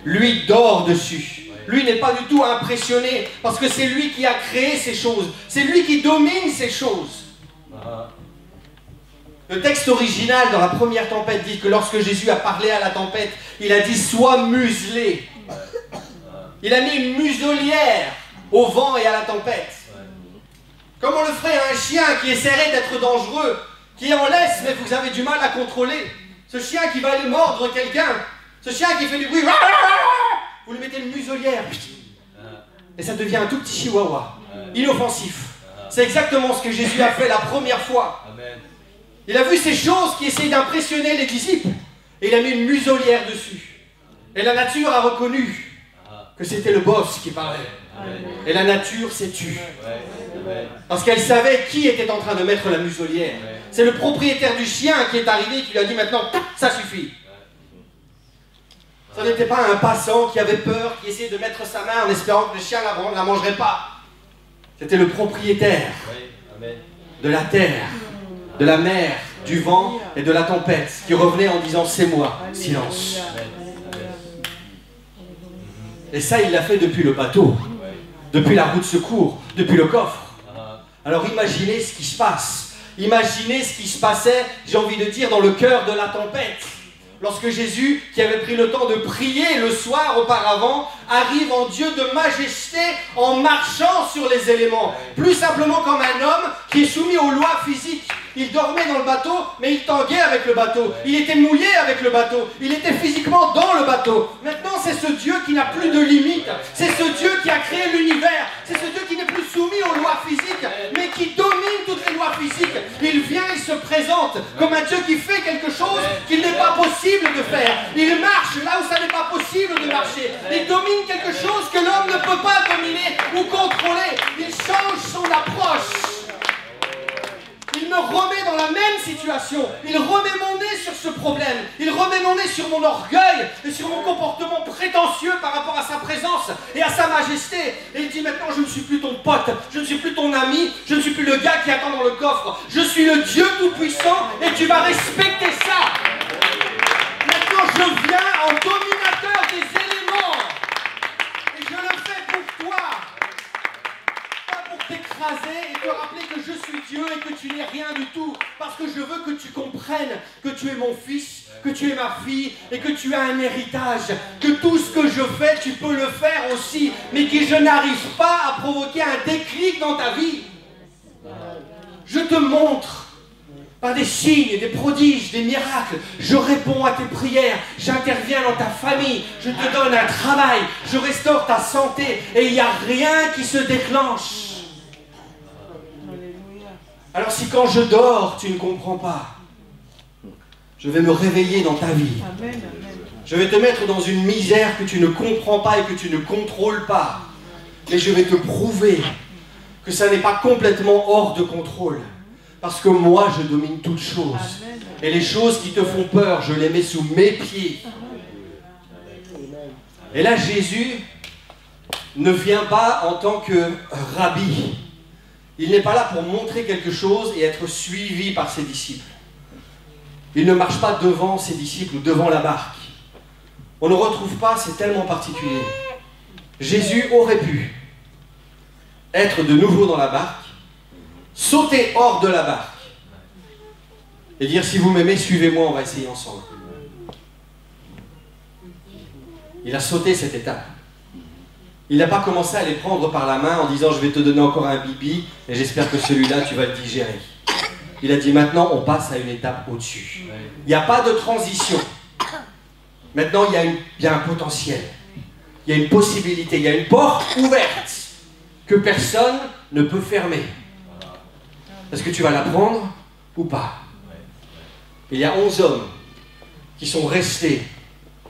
Lui dort dessus. Lui n'est pas du tout impressionné parce que c'est lui qui a créé ces choses. C'est lui qui domine ces choses. Le texte original dans la première tempête dit que lorsque Jésus a parlé à la tempête, il a dit « Sois muselé ». Il a mis une muselière au vent et à la tempête. Comme on le ferait à un chien qui essaierait d'être dangereux, qui est en laisse, mais vous avez du mal à contrôler. Ce chien qui va aller mordre quelqu'un, ce chien qui fait du bruit, vous lui mettez une muselière, et ça devient un tout petit chihuahua, inoffensif. C'est exactement ce que Jésus a fait la première fois. Il a vu ces choses qui essayaient d'impressionner les disciples, et il a mis une muselière dessus. Et la nature a reconnu que c'était le boss qui parlait. Et la nature s'est tue. Parce qu'elle savait qui était en train de mettre la muselière. C'est le propriétaire du chien qui est arrivé et qui lui a dit maintenant, ça suffit. Ce n'était pas un passant qui avait peur, qui essayait de mettre sa main en espérant que le chien ne la mangerait pas. C'était le propriétaire de la terre, de la mer, du vent et de la tempête qui revenait en disant c'est moi, silence. Et ça, il l'a fait depuis le bateau, depuis la roue de secours, depuis le coffre. Alors imaginez ce qui se passe. Imaginez ce qui se passait, j'ai envie de dire, dans le cœur de la tempête. Lorsque Jésus, qui avait pris le temps de prier le soir auparavant, arrive en Dieu de majesté en marchant sur les éléments. Plus simplement comme un homme qui est soumis aux lois physiques. Il dormait dans le bateau, mais il tanguait avec le bateau. Il était mouillé avec le bateau. Il était physiquement dans le bateau. Maintenant, c'est ce Dieu qui n'a plus de limites. C'est ce Dieu qui a créé l'univers. C'est ce Dieu qui n'est plus soumis aux lois physiques, mais qui domine toutes les lois physiques. Il vient, il se présente comme un Dieu qui fait quelque chose qu'il n'est pas possible de faire. Il marche là où ça n'est pas possible de marcher. Il domine quelque chose que l'homme ne peut pas dominer ou contrôler. Il change son approche. Il me remet dans la même situation. Il remet mon nez sur ce problème. Il remet mon nez sur mon orgueil et sur mon comportement prétentieux par rapport à sa présence et à sa majesté. Et il dit maintenant, je ne suis plus ton pote, je ne suis plus ton ami, je ne suis plus le gars qui attend dans le coffre. Je suis le Dieu Tout-Puissant et tu vas respecter ça. Maintenant, je viens en dominateur des éléments. Et je le fais pour toi. T'écraser et te rappeler que je suis Dieu et que tu n'es rien du tout, parce que je veux que tu comprennes que tu es mon fils, que tu es ma fille et que tu as un héritage, que tout ce que je fais tu peux le faire aussi, mais que je n'arrive pas à provoquer un déclic dans ta vie. Je te montre par des signes, des prodiges, des miracles, je réponds à tes prières, j'interviens dans ta famille, je te donne un travail, je restaure ta santé et il n'y a rien qui se déclenche. Alors si quand je dors, tu ne comprends pas, je vais me réveiller dans ta vie. Je vais te mettre dans une misère que tu ne comprends pas et que tu ne contrôles pas. Mais je vais te prouver que ça n'est pas complètement hors de contrôle. Parce que moi, je domine toutes choses. Et les choses qui te font peur, je les mets sous mes pieds. Et là, Jésus ne vient pas en tant que rabbi. Il n'est pas là pour montrer quelque chose et être suivi par ses disciples. Il ne marche pas devant ses disciples ou devant la barque. On ne retrouve pas, c'est tellement particulier. Jésus aurait pu être de nouveau dans la barque, sauter hors de la barque et dire si vous m'aimez, suivez-moi, on va essayer ensemble. Il a sauté cette étape. Il n'a pas commencé à les prendre par la main en disant je vais te donner encore un bibi et j'espère que celui-là tu vas le digérer. Il a dit maintenant on passe à une étape au-dessus. Il n'y a pas de transition. Maintenant il y a un potentiel. Il y a une possibilité, il y a une porte ouverte que personne ne peut fermer. Est-ce que tu vas la prendre ou pas? Il y a 11 hommes qui sont restés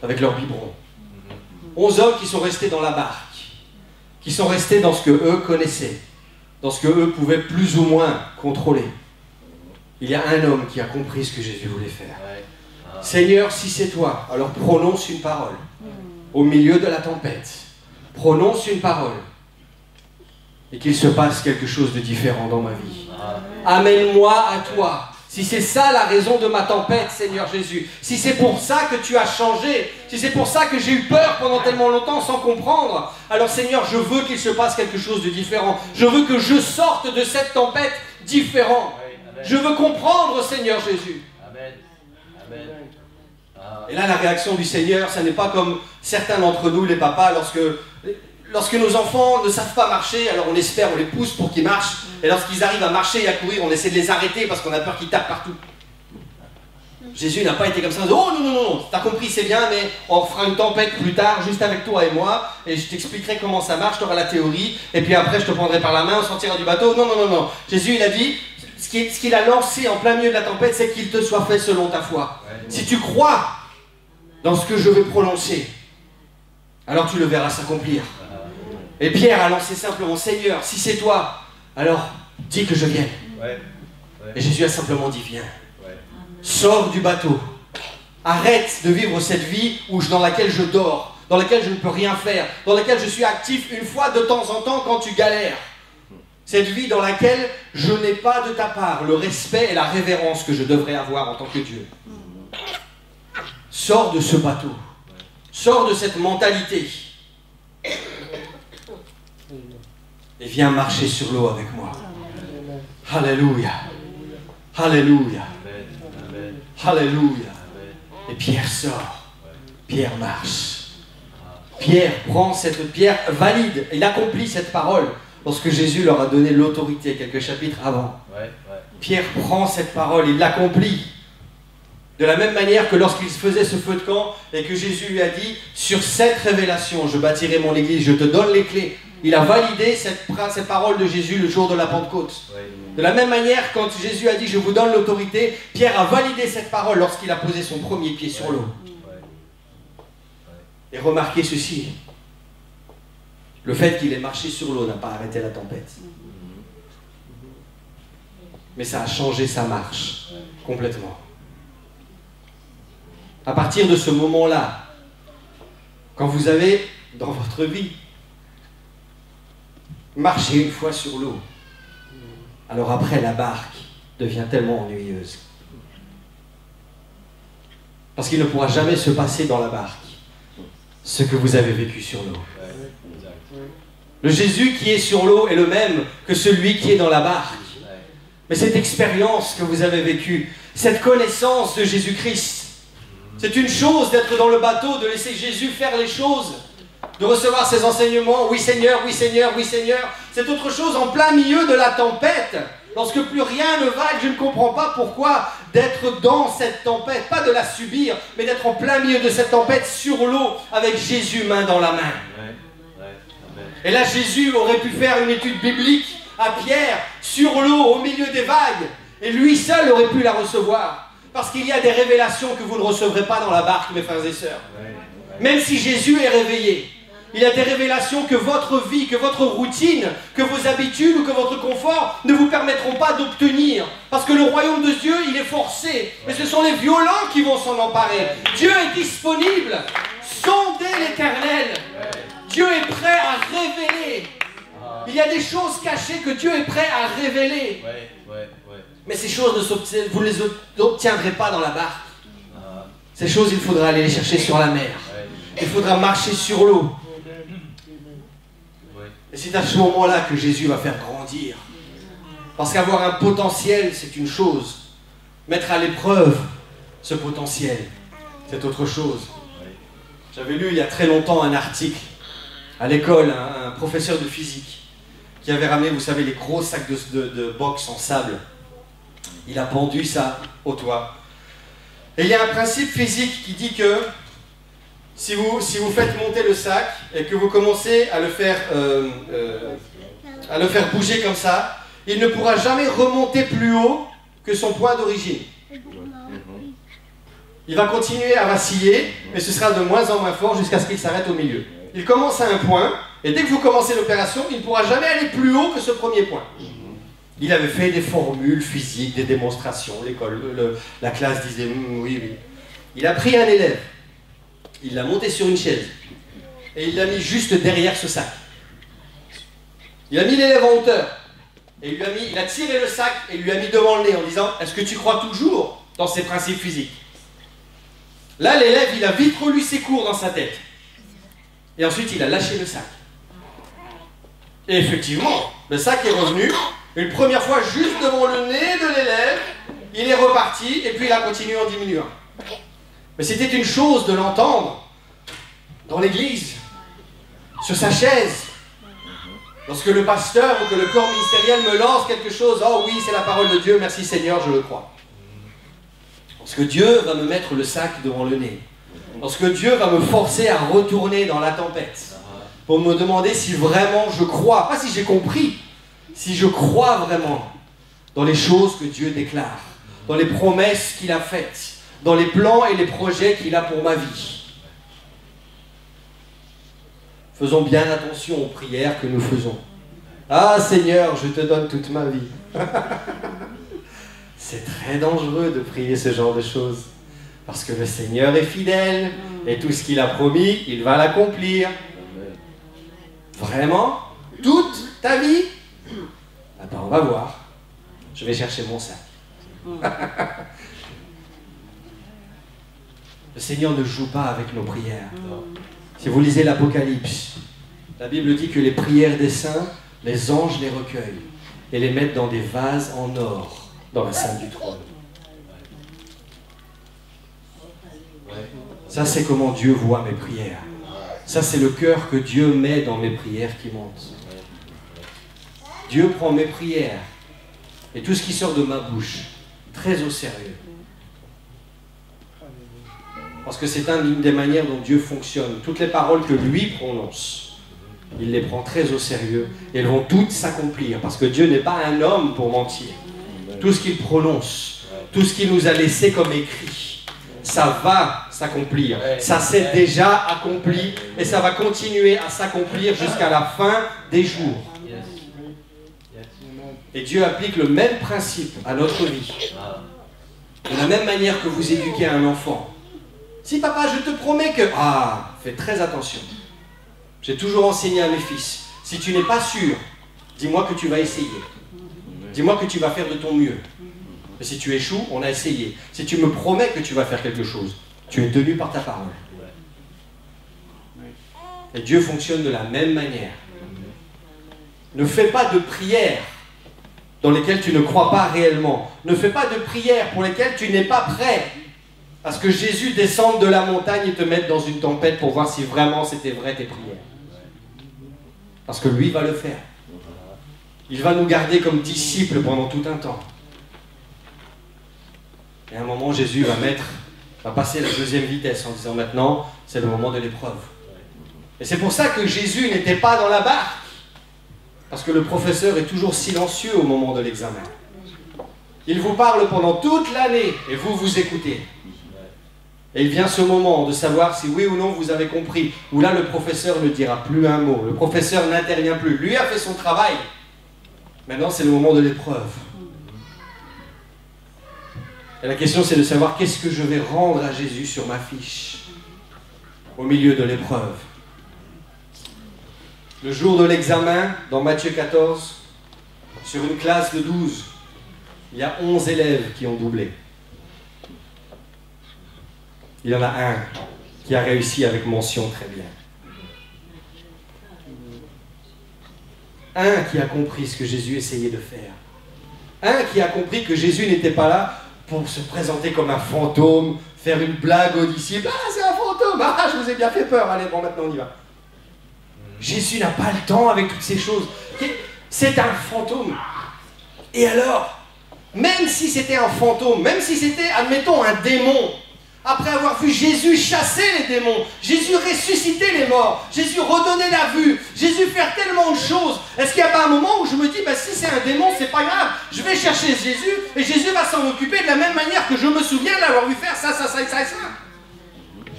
avec leur biberon. 11 hommes qui sont restés dans la barque. Qui sont restés dans ce que eux connaissaient, dans ce que eux pouvaient plus ou moins contrôler. Il y a un homme qui a compris ce que Jésus voulait faire. Seigneur, si c'est toi, alors prononce une parole. Au milieu de la tempête, prononce une parole. Et qu'il se passe quelque chose de différent dans ma vie. Amène-moi à toi. Si c'est ça la raison de ma tempête, Seigneur Jésus, si c'est pour ça que tu as changé, si c'est pour ça que j'ai eu peur pendant tellement longtemps sans comprendre, alors Seigneur, je veux qu'il se passe quelque chose de différent. Je veux que je sorte de cette tempête différent. Je veux comprendre, Seigneur Jésus. Amen. Amen. Ah. Et là, la réaction du Seigneur, ça n'est pas comme certains d'entre nous, les papas, lorsque nos enfants ne savent pas marcher, alors on espère, on les pousse pour qu'ils marchent. Et lorsqu'ils arrivent à marcher et à courir, on essaie de les arrêter parce qu'on a peur qu'ils tapent partout. Jésus n'a pas été comme ça. Oh non, non, non, t'as compris, c'est bien, mais on fera une tempête plus tard, juste avec toi et moi, et je t'expliquerai comment ça marche, tu auras la théorie, et puis après je te prendrai par la main, on sortira du bateau. Non, non, non, non. Jésus, il a dit, ce qu'il a lancé en plein milieu de la tempête, c'est qu'il te soit fait selon ta foi. Si tu crois dans ce que je vais prononcer, alors tu le verras s'accomplir. Et Pierre a lancé simplement, Seigneur, si c'est toi, alors dis que je vienne. Et Jésus a simplement dit, viens. Sors du bateau. Arrête de vivre cette vie dans laquelle je dors, dans laquelle je ne peux rien faire, dans laquelle je suis actif une fois de temps en temps quand tu galères. Cette vie dans laquelle je n'ai pas de ta part le respect et la révérence que je devrais avoir en tant que Dieu. Sors de ce bateau. Sors de cette mentalité. Et viens marcher sur l'eau avec moi. Alléluia. Alléluia. Alléluia. Et Pierre sort. Pierre marche. Pierre prend cette pierre valide. Il accomplit cette parole lorsque Jésus leur a donné l'autorité quelques chapitres avant. Pierre prend cette parole, il l'accomplit. De la même manière que lorsqu'il faisait ce feu de camp et que Jésus lui a dit, sur cette révélation, je bâtirai mon église, je te donne les clés. Il a validé cette parole de Jésus le jour de la Pentecôte. De la même manière, quand Jésus a dit, je vous donne l'autorité, Pierre a validé cette parole lorsqu'il a posé son premier pied sur l'eau. Et remarquez ceci, le fait qu'il ait marché sur l'eau n'a pas arrêté la tempête. Mais ça a changé sa marche, complètement. À partir de ce moment-là, quand vous avez, dans votre vie, marché une fois sur l'eau, alors après la barque devient tellement ennuyeuse. Parce qu'il ne pourra jamais se passer dans la barque ce que vous avez vécu sur l'eau. Le Jésus qui est sur l'eau est le même que celui qui est dans la barque. Mais cette expérience que vous avez vécue, cette connaissance de Jésus-Christ, c'est une chose d'être dans le bateau, de laisser Jésus faire les choses, de recevoir ses enseignements, oui Seigneur, oui Seigneur, oui Seigneur. C'est autre chose en plein milieu de la tempête, lorsque plus rien ne va et que je ne comprends pas pourquoi d'être dans cette tempête, pas de la subir, mais d'être en plein milieu de cette tempête sur l'eau avec Jésus main dans la main. Et là Jésus aurait pu faire une étude biblique à Pierre sur l'eau au milieu des vagues et lui seul aurait pu la recevoir. Parce qu'il y a des révélations que vous ne recevrez pas dans la barque, mes frères et sœurs. Même si Jésus est réveillé, il y a des révélations que votre vie, que votre routine, que vos habitudes ou que votre confort ne vous permettront pas d'obtenir. Parce que le royaume de Dieu, il est forcé. Mais ce sont les violents qui vont s'en emparer. Dieu est disponible. Sondez l'Éternel. Dieu est prêt à révéler. Il y a des choses cachées que Dieu est prêt à révéler. Mais ces choses, vous ne les obtiendrez pas dans la barque. Ces choses, il faudra aller les chercher sur la mer. Il faudra marcher sur l'eau. Et c'est à ce moment-là que Jésus va faire grandir. Parce qu'avoir un potentiel, c'est une chose. Mettre à l'épreuve ce potentiel, c'est autre chose. J'avais lu il y a très longtemps un article à l'école, un professeur de physique qui avait ramené, vous savez, les gros sacs de boxe en sable. Il a pendu ça au toit. Et il y a un principe physique qui dit que si vous faites monter le sac et que vous commencez à le faire bouger comme ça, il ne pourra jamais remonter plus haut que son point d'origine. Il va continuer à vaciller, mais ce sera de moins en moins fort jusqu'à ce qu'il s'arrête au milieu. Il commence à un point, et dès que vous commencez l'opération, il ne pourra jamais aller plus haut que ce premier point. Il avait fait des formules physiques, des démonstrations, l'école, la classe disait oui, oui. Il a pris un élève, il l'a monté sur une chaise, et il l'a mis juste derrière ce sac. Il a mis l'élève en hauteur, et il a tiré le sac et il lui a mis devant le nez en disant « Est-ce que tu crois toujours dans ces principes physiques ?» Là, l'élève, il a vite relu ses cours dans sa tête. Et ensuite, il a lâché le sac. Et effectivement, le sac est revenu, Une première fois juste devant le nez de l'élève, il est reparti et puis il a continué en diminuant. Mais c'était une chose de l'entendre dans l'église, sur sa chaise. Lorsque le pasteur ou que le corps ministériel me lance quelque chose, oh oui, c'est la parole de Dieu, merci Seigneur, je le crois. Lorsque Dieu va me mettre le sac devant le nez, lorsque Dieu va me forcer à retourner dans la tempête, pour me demander si vraiment je crois, pas si j'ai compris, si je crois vraiment dans les choses que Dieu déclare, dans les promesses qu'il a faites, dans les plans et les projets qu'il a pour ma vie. Faisons bien attention aux prières que nous faisons. Ah Seigneur, je te donne toute ma vie. C'est très dangereux de prier ce genre de choses. Parce que le Seigneur est fidèle et tout ce qu'il a promis, il va l'accomplir. Vraiment? Toute ta vie? Attends, on va voir. Je vais chercher mon sac. Le Seigneur ne joue pas avec nos prières. Si vous lisez l'Apocalypse, la Bible dit que les prières des saints, les anges les recueillent et les mettent dans des vases en or dans la salle du trône. Ça, c'est comment Dieu voit mes prières. Ça, c'est le cœur que Dieu met dans mes prières qui montent. Dieu prend mes prières et tout ce qui sort de ma bouche très au sérieux. Parce que c'est une des manières dont Dieu fonctionne. Toutes les paroles que lui prononce, il les prend très au sérieux et elles vont toutes s'accomplir. Parce que Dieu n'est pas un homme pour mentir. Tout ce qu'il prononce, tout ce qu'il nous a laissé comme écrit, ça va s'accomplir. Ça s'est déjà accompli et ça va continuer à s'accomplir jusqu'à la fin des jours. Et Dieu applique le même principe à notre vie. De la même manière que vous éduquez un enfant. Si papa, je te promets que... Ah, fais très attention. J'ai toujours enseigné à mes fils. Si tu n'es pas sûr, dis-moi que tu vas essayer. Dis-moi que tu vas faire de ton mieux. Mais si tu échoues, on a essayé. Si tu me promets que tu vas faire quelque chose, tu es tenu par ta parole. Et Dieu fonctionne de la même manière. Ne fais pas de prières dans lesquelles tu ne crois pas réellement. Ne fais pas de prières pour lesquelles tu n'es pas prêt. Parce que Jésus descende de la montagne et te mette dans une tempête pour voir si vraiment c'était vrai tes prières. Parce que lui va le faire. Il va nous garder comme disciples pendant tout un temps. Et à un moment, Jésus va passer la deuxième vitesse en disant maintenant, c'est le moment de l'épreuve. Et c'est pour ça que Jésus n'était pas dans la barque. Parce que le professeur est toujours silencieux au moment de l'examen. Il vous parle pendant toute l'année et vous écoutez. Et il vient ce moment de savoir si oui ou non vous avez compris. Où là, le professeur ne dira plus un mot. Le professeur n'intervient plus. Lui a fait son travail. Maintenant, c'est le moment de l'épreuve. Et la question, c'est de savoir qu'est-ce que je vais rendre à Jésus sur ma fiche au milieu de l'épreuve. Le jour de l'examen, dans Matthieu 14, sur une classe de 12, il y a 11 élèves qui ont doublé. Il y en a un qui a réussi avec mention très bien. Un qui a compris ce que Jésus essayait de faire. Un qui a compris que Jésus n'était pas là pour se présenter comme un fantôme, faire une blague aux disciples. Ah, c'est un fantôme, ah, je vous ai bien fait peur, allez, bon, maintenant on y va. Jésus n'a pas le temps avec toutes ces choses. C'est un fantôme. Et alors, même si c'était un fantôme, même si c'était, admettons, un démon, après avoir vu Jésus chasser les démons, Jésus ressusciter les morts, Jésus redonner la vue, Jésus faire tellement de choses, est-ce qu'il n'y a pas un moment où je me dis, bah, si c'est un démon, c'est pas grave, je vais chercher Jésus et Jésus va s'en occuper de la même manière que je me souviens de l'avoir vu faire ça et ça.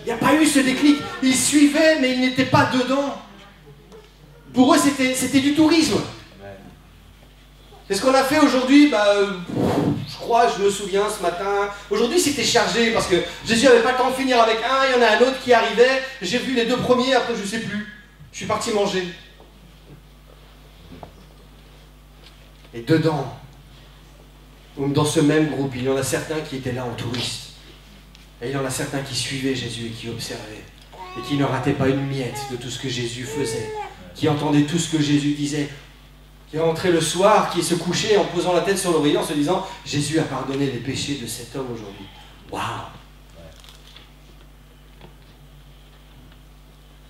Il n'y a pas eu ce déclic. Ils suivaient, mais ils n'étaient pas dedans. Pour eux, c'était du tourisme. C'est ce qu'on a fait aujourd'hui, je crois, je me souviens ce matin. Aujourd'hui, c'était chargé parce que Jésus n'avait pas le temps de finir avec un, il y en a un autre qui arrivait. J'ai vu les deux premiers, après je ne sais plus. Je suis parti manger. Et dedans, dans ce même groupe, il y en a certains qui étaient là en touriste. Et il y en a certains qui suivaient Jésus et qui observaient. Et qui ne rataient pas une miette de tout ce que Jésus faisait. Qui entendaient tout ce que Jésus disait. qui est rentré le soir, qui se couchait en posant la tête sur l'oreiller en se disant « Jésus a pardonné les péchés de cet homme aujourd'hui. » Waouh!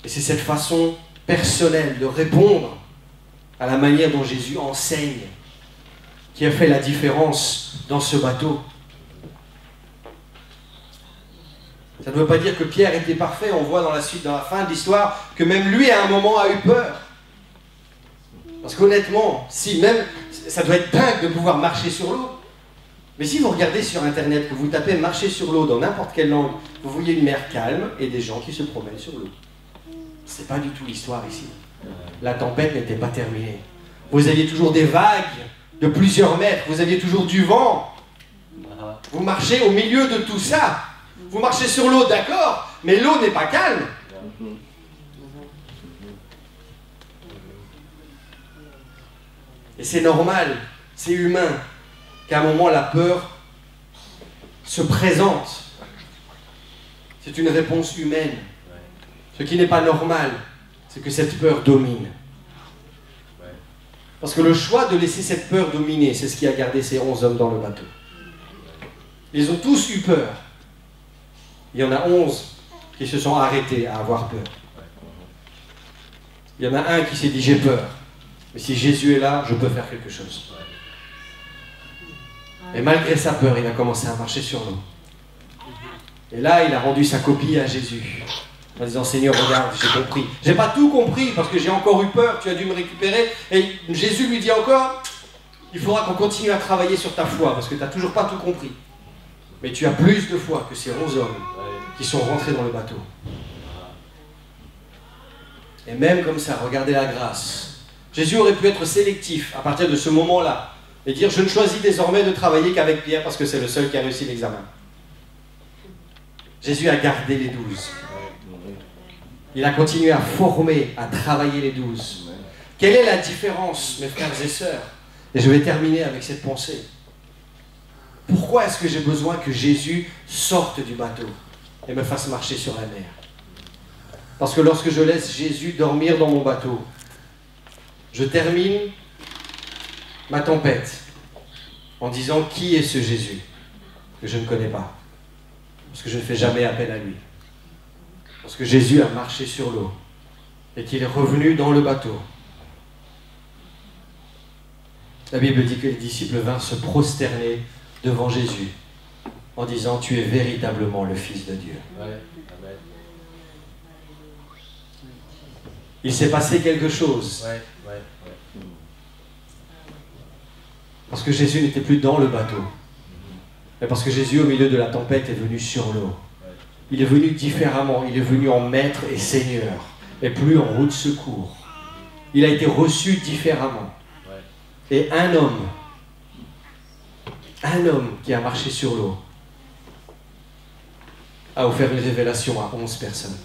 Et c'est cette façon personnelle de répondre à la manière dont Jésus enseigne qui a fait la différence dans ce bateau. Ça ne veut pas dire que Pierre était parfait. On voit dans la suite, dans la fin de l'histoire, que même lui, à un moment, a eu peur. Parce qu'honnêtement, si même, ça doit être dingue de pouvoir marcher sur l'eau. Mais si vous regardez sur Internet, que vous tapez « marcher sur l'eau » dans n'importe quelle langue, vous voyez une mer calme et des gens qui se promènent sur l'eau. C'est pas du tout l'histoire ici. La tempête n'était pas terminée. Vous aviez toujours des vagues de plusieurs mètres. Vous aviez toujours du vent. Vous marchez au milieu de tout ça. Vous marchez sur l'eau, d'accord, mais l'eau n'est pas calme. Et c'est normal, c'est humain, qu'à un moment la peur se présente. C'est une réponse humaine. Ce qui n'est pas normal, c'est que cette peur domine. Parce que le choix de laisser cette peur dominer, c'est ce qui a gardé ces 11 hommes dans le bateau. Ils ont tous eu peur. Il y en a 11 qui se sont arrêtés à avoir peur. Il y en a un qui s'est dit « j'ai peur, mais si Jésus est là, je peux faire quelque chose ». Et malgré sa peur, il a commencé à marcher sur l'eau. Et là, il a rendu sa copie à Jésus, en disant « Seigneur, regarde, j'ai compris. J'ai pas tout compris parce que j'ai encore eu peur, tu as dû me récupérer. » Et Jésus lui dit encore « Il faudra qu'on continue à travailler sur ta foi parce que tu n'as toujours pas tout compris. Mais tu as plus de foi que ces 11 hommes qui sont rentrés dans le bateau. » Et même comme ça, regardez la grâce. Jésus aurait pu être sélectif à partir de ce moment-là et dire « Je ne choisis désormais de travailler qu'avec Pierre parce que c'est le seul qui a réussi l'examen. » Jésus a gardé les 12. Il a continué à former, à travailler les 12. Quelle est la différence, mes frères et sœurs? Et je vais terminer avec cette pensée. Pourquoi est-ce que j'ai besoin que Jésus sorte du bateau et me fasse marcher sur la mer? Parce que lorsque je laisse Jésus dormir dans mon bateau, je termine ma tempête en disant « Qui est ce Jésus que je ne connais pas ?» Parce que je ne fais jamais appel à lui. Parce que Jésus a marché sur l'eau et qu'il est revenu dans le bateau. La Bible dit que les disciples vinrent se prosterner devant Jésus en disant « Tu es véritablement le Fils de Dieu. » Il s'est passé quelque chose. Parce que Jésus n'était plus dans le bateau. Mais parce que Jésus, au milieu de la tempête, est venu sur l'eau. Il est venu différemment. Il est venu en maître et seigneur. Et plus en roue de secours. Il a été reçu différemment. Et un homme qui a marché sur l'eau, a offert une révélation à 11 personnes.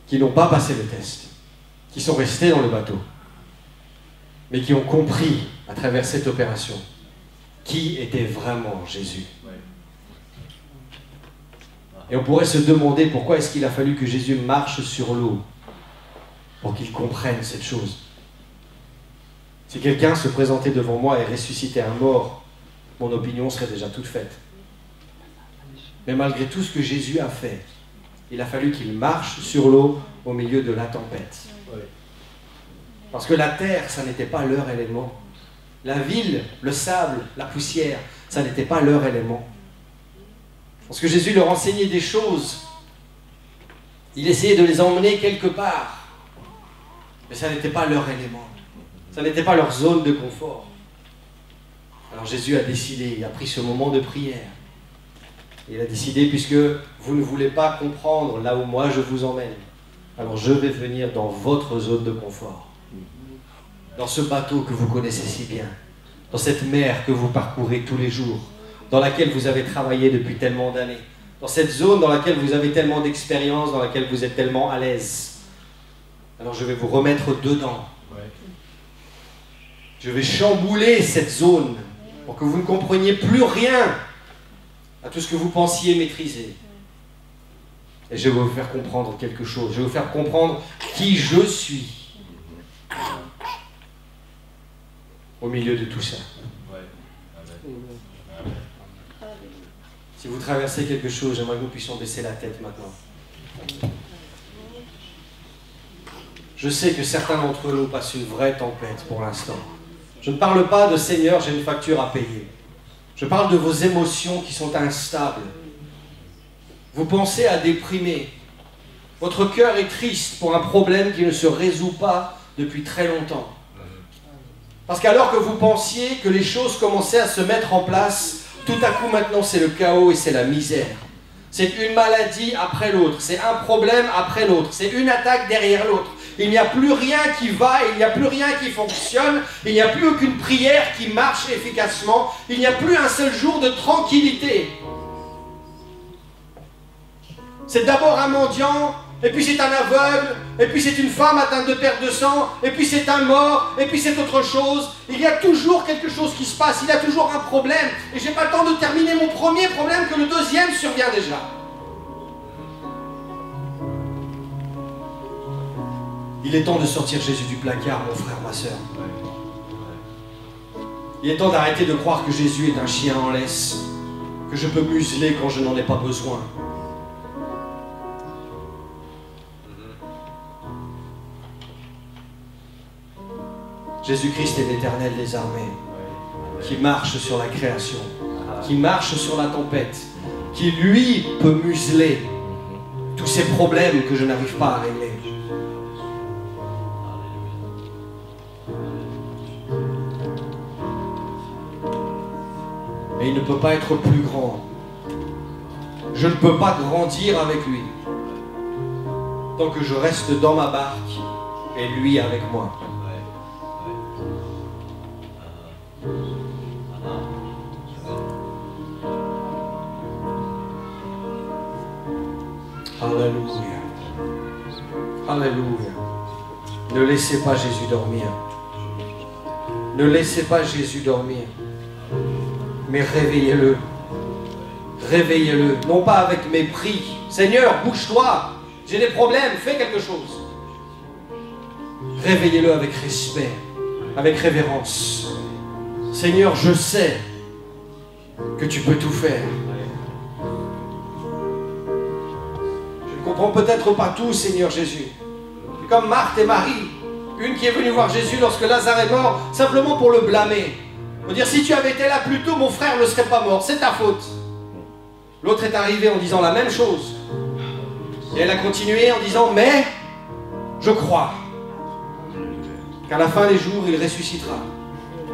Qui n'ont pas passé le test, qui sont restés dans le bateau, mais qui ont compris à travers cette opération qui était vraiment Jésus. Et on pourrait se demander pourquoi est-ce qu'il a fallu que Jésus marche sur l'eau pour qu'ils comprennent cette chose. Si quelqu'un se présentait devant moi et ressuscitait un mort, mon opinion serait déjà toute faite. Mais malgré tout ce que Jésus a fait, il a fallu qu'il marche sur l'eau au milieu de la tempête. Parce que la terre, ça n'était pas leur élément. La ville, le sable, la poussière, ça n'était pas leur élément. Parce que Jésus leur enseignait des choses. Il essayait de les emmener quelque part. Mais ça n'était pas leur élément. Ça n'était pas leur zone de confort. Alors Jésus a décidé, il a pris ce moment de prière. Il a décidé, puisque vous ne voulez pas comprendre là où moi je vous emmène, alors je vais venir dans votre zone de confort. Dans ce bateau que vous connaissez si bien, dans cette mer que vous parcourez tous les jours, dans laquelle vous avez travaillé depuis tellement d'années, dans cette zone dans laquelle vous avez tellement d'expérience, dans laquelle vous êtes tellement à l'aise. Alors je vais vous remettre dedans. Je vais chambouler cette zone pour que vous ne compreniez plus rien à tout ce que vous pensiez maîtriser. Et je vais vous faire comprendre quelque chose. Je vais vous faire comprendre qui je suis. au milieu de tout ça. Ouais. Amen. Si vous traversez quelque chose, j'aimerais que nous puissions baisser la tête maintenant. Je sais que certains d'entre nous passent une vraie tempête pour l'instant. Je ne parle pas de Seigneur, j'ai une facture à payer. Je parle de vos émotions qui sont instables. Vous pensez à déprimer. Votre cœur est triste pour un problème qui ne se résout pas depuis très longtemps. Parce qu'alors que vous pensiez que les choses commençaient à se mettre en place, tout à coup maintenant c'est le chaos et c'est la misère. C'est une maladie après l'autre, c'est un problème après l'autre, c'est une attaque derrière l'autre. Il n'y a plus rien qui va, il n'y a plus rien qui fonctionne, il n'y a plus aucune prière qui marche efficacement, il n'y a plus un seul jour de tranquillité. C'est d'abord un mendiant, et puis c'est un aveugle, et puis c'est une femme atteinte de perte de sang, et puis c'est un mort, et puis c'est autre chose. Il y a toujours quelque chose qui se passe, il y a toujours un problème. Et je n'ai pas le temps de terminer mon premier problème que le deuxième survient déjà. Il est temps de sortir Jésus du placard, mon frère, ma soeur. Il est temps d'arrêter de croire que Jésus est un chien en laisse, que je peux museler quand je n'en ai pas besoin. Jésus-Christ est l'Éternel des armées, qui marche sur la création, qui marche sur la tempête, qui lui peut museler tous ces problèmes que je n'arrive pas à régler. Et il ne peut pas être plus grand. Je ne peux pas grandir avec lui tant que je reste dans ma barque et lui avec moi. Alléluia. Alléluia. Ne laissez pas Jésus dormir. Ne laissez pas Jésus dormir. Mais réveillez-le. Réveillez-le. Non pas avec mépris. Seigneur, bouge-toi. J'ai des problèmes. Fais quelque chose. Réveillez-le avec respect. Avec révérence. Seigneur, je sais que tu peux tout faire. Je ne comprends peut-être pas tout, Seigneur Jésus. Comme Marthe et Marie. Une qui est venue voir Jésus lorsque Lazare est mort, simplement pour le blâmer. Pour dire, si tu avais été là plus tôt, mon frère ne serait pas mort, c'est ta faute. L'autre est arrivé en disant la même chose. Et elle a continué en disant, mais je crois qu'à la fin des jours, il ressuscitera.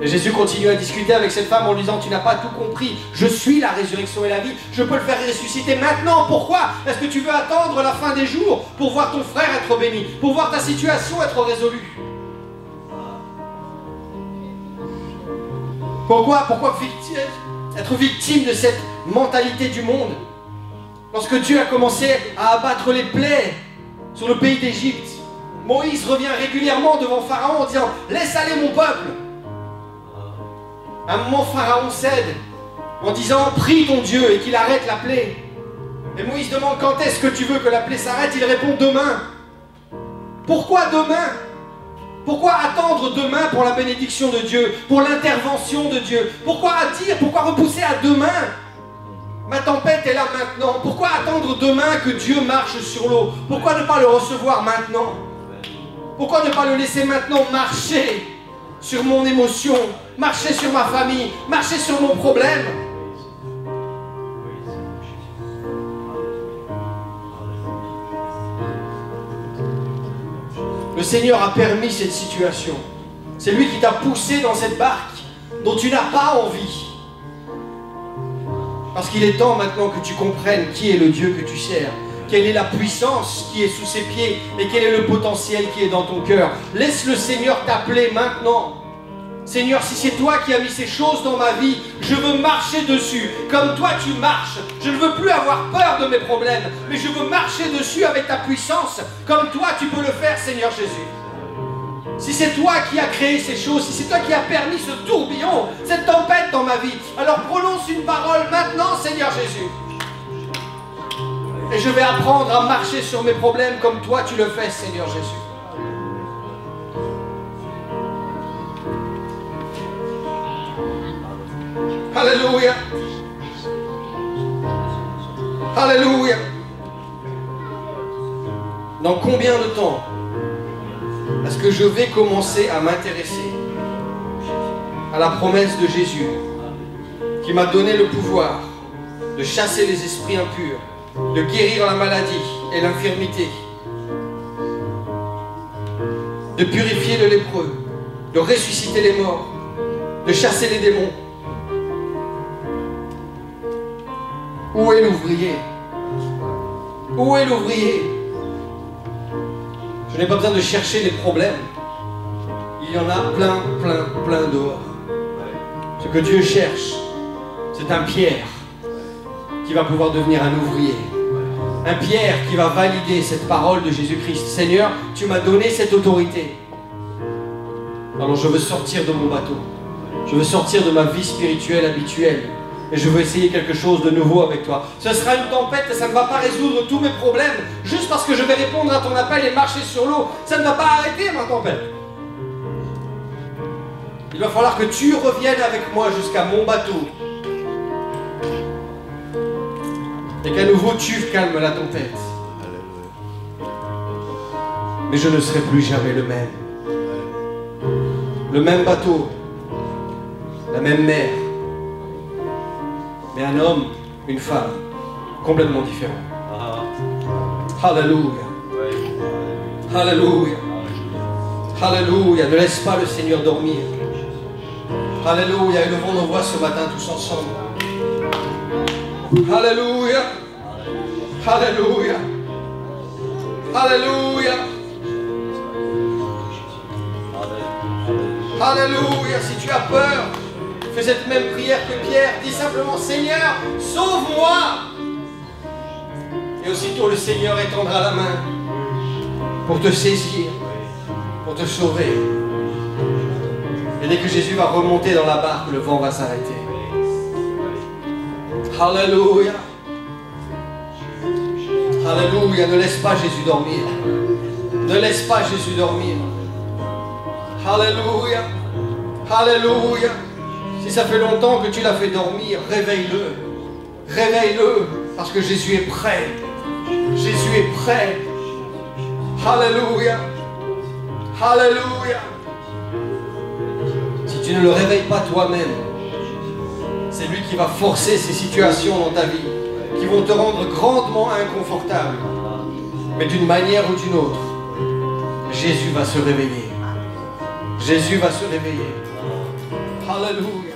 Et Jésus continue à discuter avec cette femme en lui disant, tu n'as pas tout compris, je suis la résurrection et la vie, je peux le faire ressusciter maintenant. Pourquoi? Est-ce que tu veux attendre la fin des jours pour voir ton frère être béni, pour voir ta situation être résolue? Pourquoi être victime de cette mentalité du monde? Lorsque Dieu a commencé à abattre les plaies sur le pays d'Égypte, Moïse revient régulièrement devant Pharaon en disant, laisse aller mon peuple. À un moment, Pharaon cède en disant, prie ton Dieu et qu'il arrête la plaie. Et Moïse demande, quand est-ce que tu veux que la plaie s'arrête? Il répond, demain. Pourquoi demain? Pourquoi attendre demain pour la bénédiction de Dieu, pour l'intervention de Dieu? Pourquoi repousser à demain? Ma tempête est là maintenant. Pourquoi attendre demain que Dieu marche sur l'eau? Pourquoi ne pas le recevoir maintenant? Pourquoi ne pas le laisser maintenant marcher sur mon émotion, marcher sur ma famille, marcher sur mon problème? Le Seigneur a permis cette situation. C'est lui qui t'a poussé dans cette barque dont tu n'as pas envie. Parce qu'il est temps maintenant que tu comprennes qui est le Dieu que tu sers, quelle est la puissance qui est sous ses pieds et quel est le potentiel qui est dans ton cœur. Laisse le Seigneur t'appeler maintenant. Seigneur, si c'est toi qui as mis ces choses dans ma vie, je veux marcher dessus, comme toi tu marches. Je ne veux plus avoir peur de mes problèmes, mais je veux marcher dessus avec ta puissance, comme toi tu peux le faire, Seigneur Jésus. Si c'est toi qui as créé ces choses, si c'est toi qui as permis ce tourbillon, cette tempête dans ma vie, alors prononce une parole maintenant, Seigneur Jésus. Et je vais apprendre à marcher sur mes problèmes comme toi tu le fais, Seigneur Jésus. Alléluia. Alléluia. Dans combien de temps est-ce que je vais commencer à m'intéresser à la promesse de Jésus qui m'a donné le pouvoir de chasser les esprits impurs, de guérir la maladie et l'infirmité, de purifier le lépreux, de ressusciter les morts, de chasser les démons. Où est l'ouvrier? Où est l'ouvrier? Je n'ai pas besoin de chercher les problèmes. Il y en a plein, plein, plein dehors. Ce que Dieu cherche, c'est un Pierre qui va pouvoir devenir un ouvrier. Un Pierre qui va valider cette parole de Jésus-Christ. Seigneur, tu m'as donné cette autorité. Alors je veux sortir de mon bateau. Je veux sortir de ma vie spirituelle habituelle. Et je veux essayer quelque chose de nouveau avec toi. Ce sera une tempête et ça ne va pas résoudre tous mes problèmes. Juste parce que je vais répondre à ton appel et marcher sur l'eau, ça ne va pas arrêter ma tempête. Il va falloir que tu reviennes avec moi jusqu'à mon bateau. Et qu'à nouveau tu calmes la tempête. Mais je ne serai plus jamais le même. Le même bateau, la même mer. Mais un homme, une femme, complètement différents. Alléluia. Alléluia. Alléluia. Ne laisse pas le Seigneur dormir. Alléluia. Élevons nos voix ce matin tous ensemble. Alléluia. Alléluia. Alléluia. Alléluia. Si tu as peur, fais cette même prière que Pierre. Dis simplement, Seigneur, sauve-moi. Et aussitôt le Seigneur étendra la main pour te saisir, pour te sauver. Et dès que Jésus va remonter dans la barque, le vent va s'arrêter. Alléluia. Alléluia. Ne laisse pas Jésus dormir. Ne laisse pas Jésus dormir. Alléluia. Alléluia. Si ça fait longtemps que tu l'as fait dormir, réveille-le. Réveille-le, parce que Jésus est prêt. Jésus est prêt. Alléluia. Alléluia. Si tu ne le réveilles pas toi-même, c'est lui qui va forcer ces situations dans ta vie, qui vont te rendre grandement inconfortable. Mais d'une manière ou d'une autre, Jésus va se réveiller. Jésus va se réveiller. Alléluia.